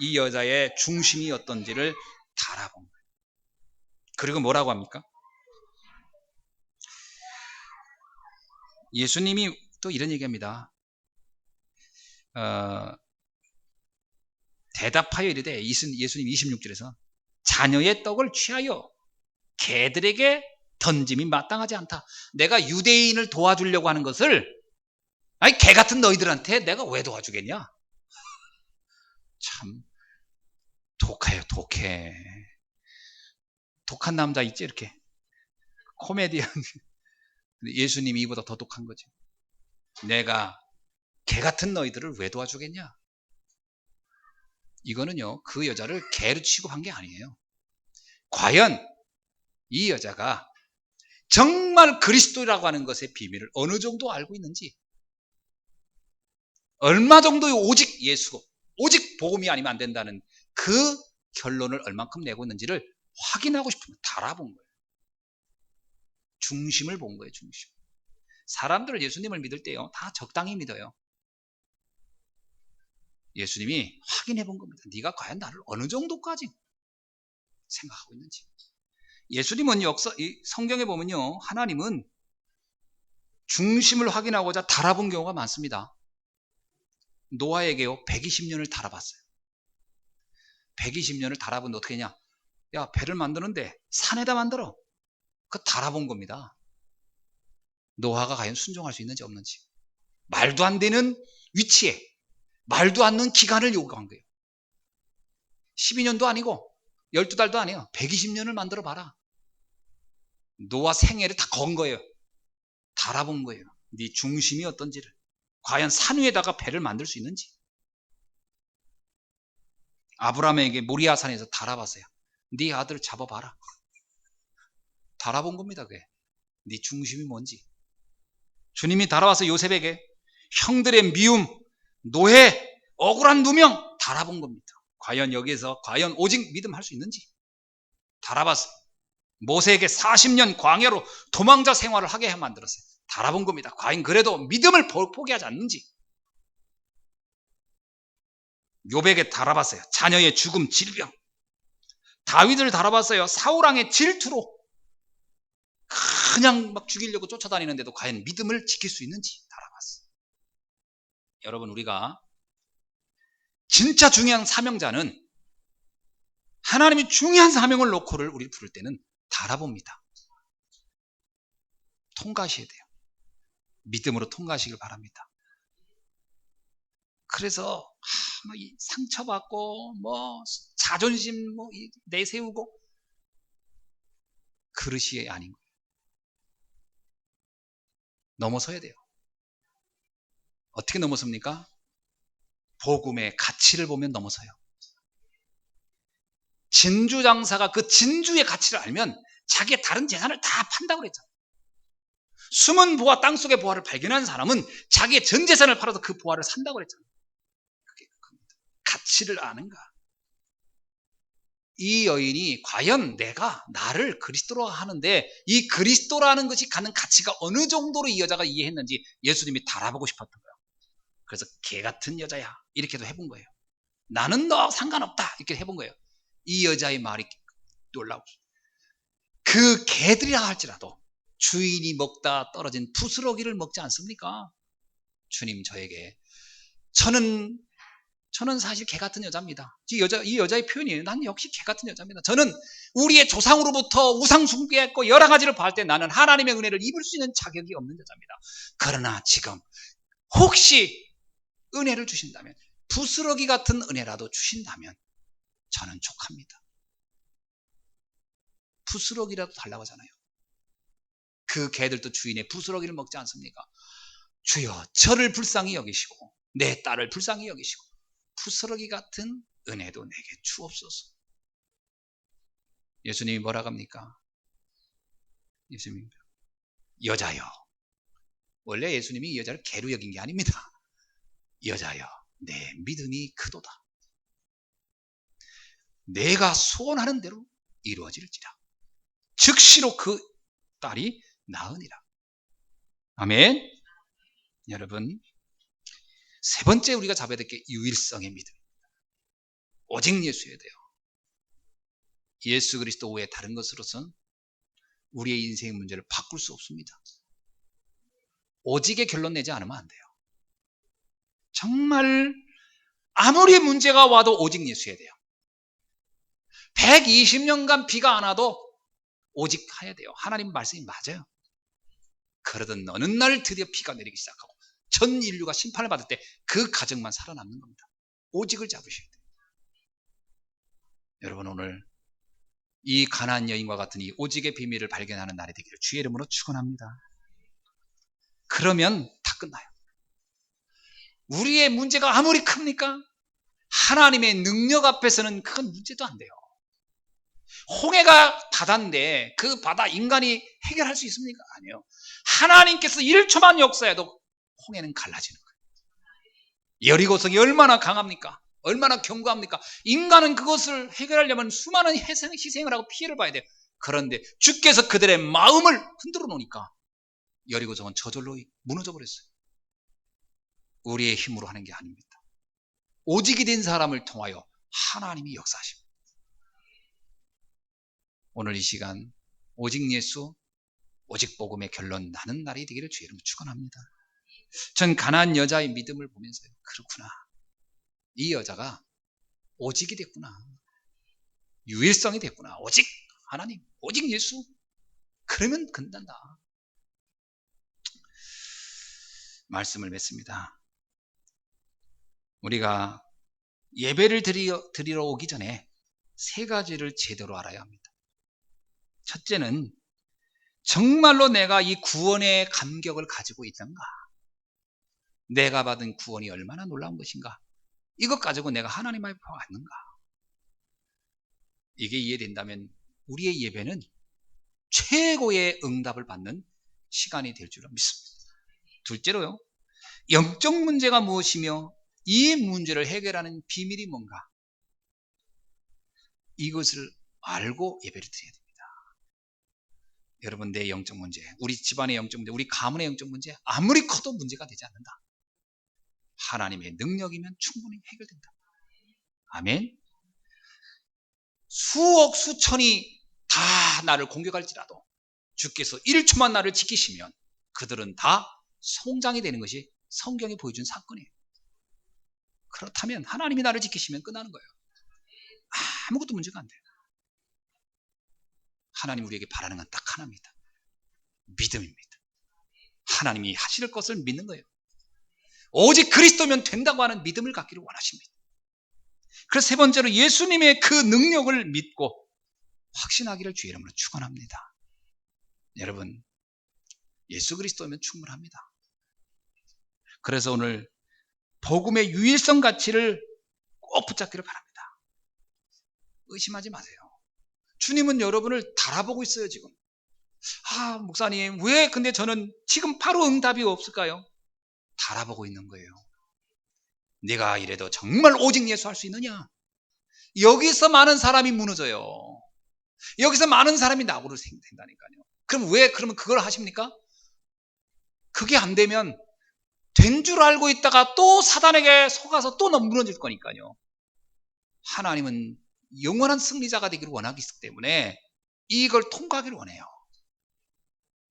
S1: 이 여자의 중심이 어떤지를 달아본 거예요. 그리고 뭐라고 합니까? 예수님이 또 이런 얘기합니다. 대답하여 이르되, 예수님 26절에서 자녀의 떡을 취하여 개들에게 던짐이 마땅하지 않다. 내가 유대인을 도와주려고 하는 것을, 아니 개 같은 너희들한테 내가 왜 도와주겠냐? 참 독해요. 독해. 독한 남자 있지, 이렇게 코미디언. 예수님이 이보다 더 독한 거죠. 내가 개 같은 너희들을 왜 도와주겠냐? 이거는요, 그 여자를 개로 취급한 게 아니에요. 과연 이 여자가 정말 그리스도라고 하는 것의 비밀을 어느 정도 알고 있는지, 얼마 정도의 오직 예수고 오직 복음이 아니면 안 된다는 그 결론을 얼만큼 내고 있는지를 확인하고 싶으면 달아본 거예요. 중심을 본 거예요. 중심. 사람들을 예수님을 믿을 때요, 다 적당히 믿어요. 예수님이 확인해 본 겁니다. 네가 과연 나를 어느 정도까지 생각하고 있는지. 예수님은 이 성경에 보면요, 하나님은 중심을 확인하고자 달아본 경우가 많습니다. 노아에게요 120년을 달아봤어요. 120년을 달아본데 어떻게 했냐? 야, 배를 만드는데 산에다 만들어. 그거 달아본 겁니다. 노아가 과연 순종할 수 있는지 없는지. 말도 안 되는 위치에 말도 안 되는 기간을 요구한 거예요. 12년도 아니고 12달도 아니에요. 120년을 만들어 봐라. 노아 생애를 다 건 거예요. 달아본 거예요. 네 중심이 어떤지를. 과연 산 위에다가 배를 만들 수 있는지. 아브라함에게 모리아산에서 달아봤어요. 네 아들 잡아봐라. 달아본 겁니다. 그게. 네 중심이 뭔지. 주님이 달아와서 요셉에게 형들의 미움, 노예, 억울한 누명 달아본 겁니다. 과연 여기에서 과연 오직 믿음 할 수 있는지 달아봤어요. 모세에게 40년 광야로 도망자 생활을 하게 만들었어요. 달아본 겁니다. 과연 그래도 믿음을 포기하지 않는지. 욥에게 달아봤어요. 자녀의 죽음, 질병. 다윗을 달아봤어요. 사울왕의 질투로 그냥 막 죽이려고 쫓아다니는데도 과연 믿음을 지킬 수 있는지 달아봤어요. 여러분, 우리가 진짜 중요한 사명자는 하나님이 중요한 사명을 놓고를 우리 부를 때는 달아봅니다. 통과하셔야 돼요. 믿음으로 통과하시길 바랍니다. 그래서 상처받고 자존심 내세우고 그릇이 아닌 거예요. 넘어서야 돼요. 어떻게 넘어섭니까? 복음의 가치를 보면 넘어서요. 진주장사가 그 진주의 가치를 알면 자기의 다른 재산을 다 판다고 그랬잖아요. 숨은 보화, 땅속의 보화를 발견한 사람은 자기의 전 재산을 팔아서 그 보화를 산다고 그랬잖아요. 그게 그겁니다. 가치를 아는가? 이 여인이 과연 내가 나를 그리스도로 하는데 이 그리스도라는 것이 갖는 가치가 어느 정도로 이 여자가 이해했는지 예수님이 달아보고 싶었던 거예요. 그래서 개 같은 여자야 이렇게도 해본 거예요. 나는 너 상관없다 이렇게 해본 거예요. 이 여자의 말이 놀라워. 그 개들이라 할지라도 주인이 먹다 떨어진 부스러기를 먹지 않습니까? 주님 저에게 저는 사실 개 같은 여자입니다. 이 여자의 표현이에요. 난 역시 개 같은 여자입니다. 저는 우리의 조상으로부터 우상 숭배했고 여러 가지를 봐할 때 나는 하나님의 은혜를 입을 수 있는 자격이 없는 여자입니다. 그러나 지금 혹시 은혜를 주신다면 부스러기 같은 은혜라도 주신다면 저는 족합니다. 부스러기라도 달라고 하잖아요. 그 개들도 주인의 부스러기를 먹지 않습니까? 주여 저를 불쌍히 여기시고 내 딸을 불쌍히 여기시고 부스러기 같은 은혜도 내게 주옵소서. 예수님이 뭐라고 합니까? 예수님, 여자여. 원래 예수님이 이 여자를 개로 여긴 게 아닙니다. 여자여, 내 믿음이 크도다. 내가 소원하는 대로 이루어질지라. 즉시로 그 딸이 나으니라. 아멘. 여러분, 세 번째 우리가 잡아야 될 게 유일성의 믿음. 오직 예수여야 돼요. 예수 그리스도 외에 다른 것으로선 우리의 인생의 문제를 바꿀 수 없습니다. 오직의 결론 내지 않으면 안 돼요. 정말 아무리 문제가 와도 오직 예수여야 돼요. 120년간 비가 안 와도 오직 해야 돼요. 하나님 말씀이 맞아요. 그러던 어느 날 드디어 비가 내리기 시작하고 전 인류가 심판을 받을 때 그 가정만 살아남는 겁니다. 오직을 잡으셔야 돼요. 여러분, 오늘 이 가나안 여인과 같은 이 오직의 비밀을 발견하는 날이 되기를 주의 이름으로 축원합니다. 그러면 다 끝나요. 우리의 문제가 아무리 큽니까? 하나님의 능력 앞에서는 그건 문제도 안 돼요. 홍해가 바다인데 그 바다 인간이 해결할 수 있습니까? 아니요. 하나님께서 1초만 역사해도 홍해는 갈라지는 거예요. 여리고성이 얼마나 강합니까? 얼마나 견고합니까? 인간은 그것을 해결하려면 수많은 희생을 하고 피해를 봐야 돼요. 그런데 주께서 그들의 마음을 흔들어 놓으니까 여리고성은 저절로 무너져 버렸어요. 우리의 힘으로 하는 게 아닙니다. 오직이 된 사람을 통하여 하나님이 역사하십니다. 오늘 이 시간 오직 예수, 오직 복음의 결론 나는 날이 되기를 주의 이름으로 축원합니다. 전 가나안 여자의 믿음을 보면서요, 그렇구나. 이 여자가 오직이 됐구나. 유일성이 됐구나. 오직 하나님, 오직 예수. 그러면 끝난다. 말씀을 맺습니다. 우리가 예배를 드리러 오기 전에 세 가지를 제대로 알아야 합니다. 첫째는 정말로 내가 이 구원의 감격을 가지고 있는가? 내가 받은 구원이 얼마나 놀라운 것인가? 이것 가지고 내가 하나님 앞에 왔는가? 이게 이해된다면 우리의 예배는 최고의 응답을 받는 시간이 될 줄 믿습니다. 둘째로요, 영적 문제가 무엇이며 이 문제를 해결하는 비밀이 뭔가? 이것을 알고 예배를 드려야 됩니다. 여러분, 내 영적 문제, 우리 집안의 영적 문제, 우리 가문의 영적 문제 아무리 커도 문제가 되지 않는다. 하나님의 능력이면 충분히 해결된다. 아멘. 수억 수천이 다 나를 공격할지라도 주께서 1초만 나를 지키시면 그들은 다 성장이 되는 것이 성경이 보여준 사건이에요. 그렇다면 하나님이 나를 지키시면 끝나는 거예요. 아무것도 문제가 안 돼요. 하나님 우리에게 바라는 건 딱 하나입니다. 믿음입니다. 하나님이 하실 것을 믿는 거예요. 오직 그리스도면 된다고 하는 믿음을 갖기를 원하십니다. 그래서 세 번째로 예수님의 그 능력을 믿고 확신하기를 주의 이름으로 축원합니다. 여러분, 예수 그리스도면 충분합니다. 그래서 오늘 복음의 유일성 가치를 꼭 붙잡기를 바랍니다. 의심하지 마세요. 주님은 여러분을 달아보고 있어요, 지금. 목사님, 왜 근데 저는 지금 바로 응답이 없을까요? 달아보고 있는 거예요. 내가 이래도 정말 오직 예수 할 수 있느냐? 여기서 많은 사람이 무너져요. 여기서 많은 사람이 낙오를 생긴다니까요. 그러면 그걸 하십니까? 그게 안 되면 된 줄 알고 있다가 또 사단에게 속아서 또 무너질 거니까요. 하나님은 영원한 승리자가 되기를 원하기 때문에 이걸 통과하기를 원해요.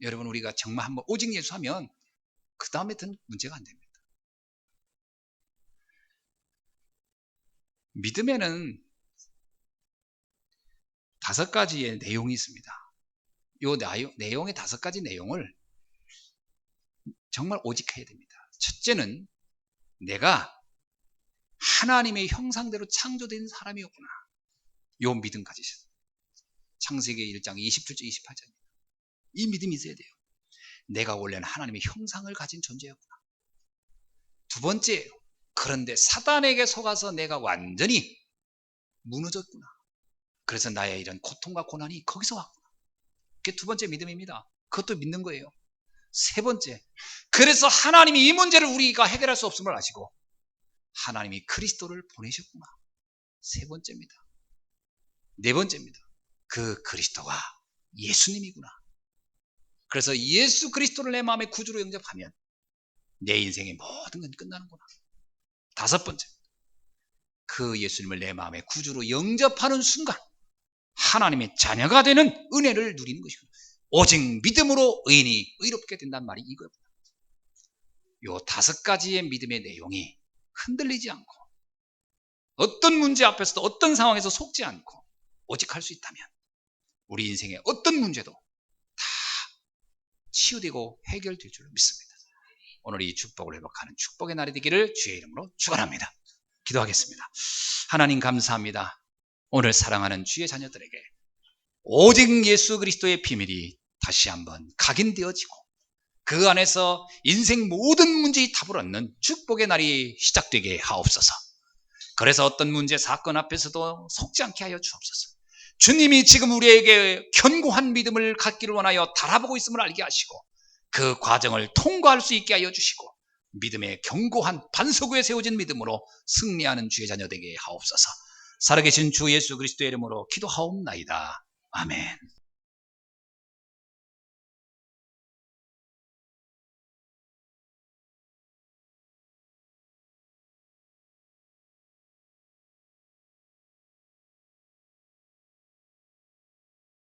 S1: 여러분, 우리가 정말 한번 오직 예수 하면 그 다음에는 문제가 안 됩니다. 믿음에는 5가지의 내용이 있습니다. 이 내용의 5가지 내용을 정말 오직해야 됩니다. 첫째는 내가 하나님의 형상대로 창조된 사람이었구나. 이 믿음 가지셨어요. 창세기 1장 27절 28절입니다. 이 믿음이 있어야 돼요. 내가 원래는 하나님의 형상을 가진 존재였구나. 두 번째, 그런데 사단에게 속아서 내가 완전히 무너졌구나. 그래서 나의 이런 고통과 고난이 거기서 왔구나. 그게 두 번째 믿음입니다. 그것도 믿는 거예요. 세 번째, 그래서 하나님이 이 문제를 우리가 해결할 수 없음을 아시고 하나님이 그리스도를 보내셨구나. 세 번째입니다. 네 번째입니다. 그 그리스도가 예수님이구나. 그래서 예수 그리스도를 내 마음의 구주로 영접하면 내 인생의 모든 건 끝나는구나. 다섯 번째, 그 예수님을 내 마음의 구주로 영접하는 순간 하나님의 자녀가 되는 은혜를 누리는 것이고 오직 믿음으로 의인이 의롭게 된다는 말이 이거입니다. 요 다섯 가지의 믿음의 내용이 흔들리지 않고 어떤 문제 앞에서도 어떤 상황에서 속지 않고 오직 할 수 있다면 우리 인생의 어떤 문제도 다 치유되고 해결될 줄로 믿습니다. 오늘 이 축복을 회복하는 축복의 날이 되기를 주의 이름으로 축원합니다. 기도하겠습니다. 하나님 감사합니다. 오늘 사랑하는 주의 자녀들에게 오직 예수 그리스도의 비밀이 다시 한번 각인되어지고 그 안에서 인생 모든 문제의 답을 얻는 축복의 날이 시작되게 하옵소서. 그래서 어떤 문제 사건 앞에서도 속지 않게 하여 주옵소서. 주님이 지금 우리에게 견고한 믿음을 갖기를 원하여 달아보고 있음을 알게 하시고 그 과정을 통과할 수 있게 하여 주시고 믿음의 견고한 반석 위에 세워진 믿음으로 승리하는 주의 자녀 되게 하옵소서. 살아계신 주 예수 그리스도의 이름으로 기도하옵나이다. 아멘.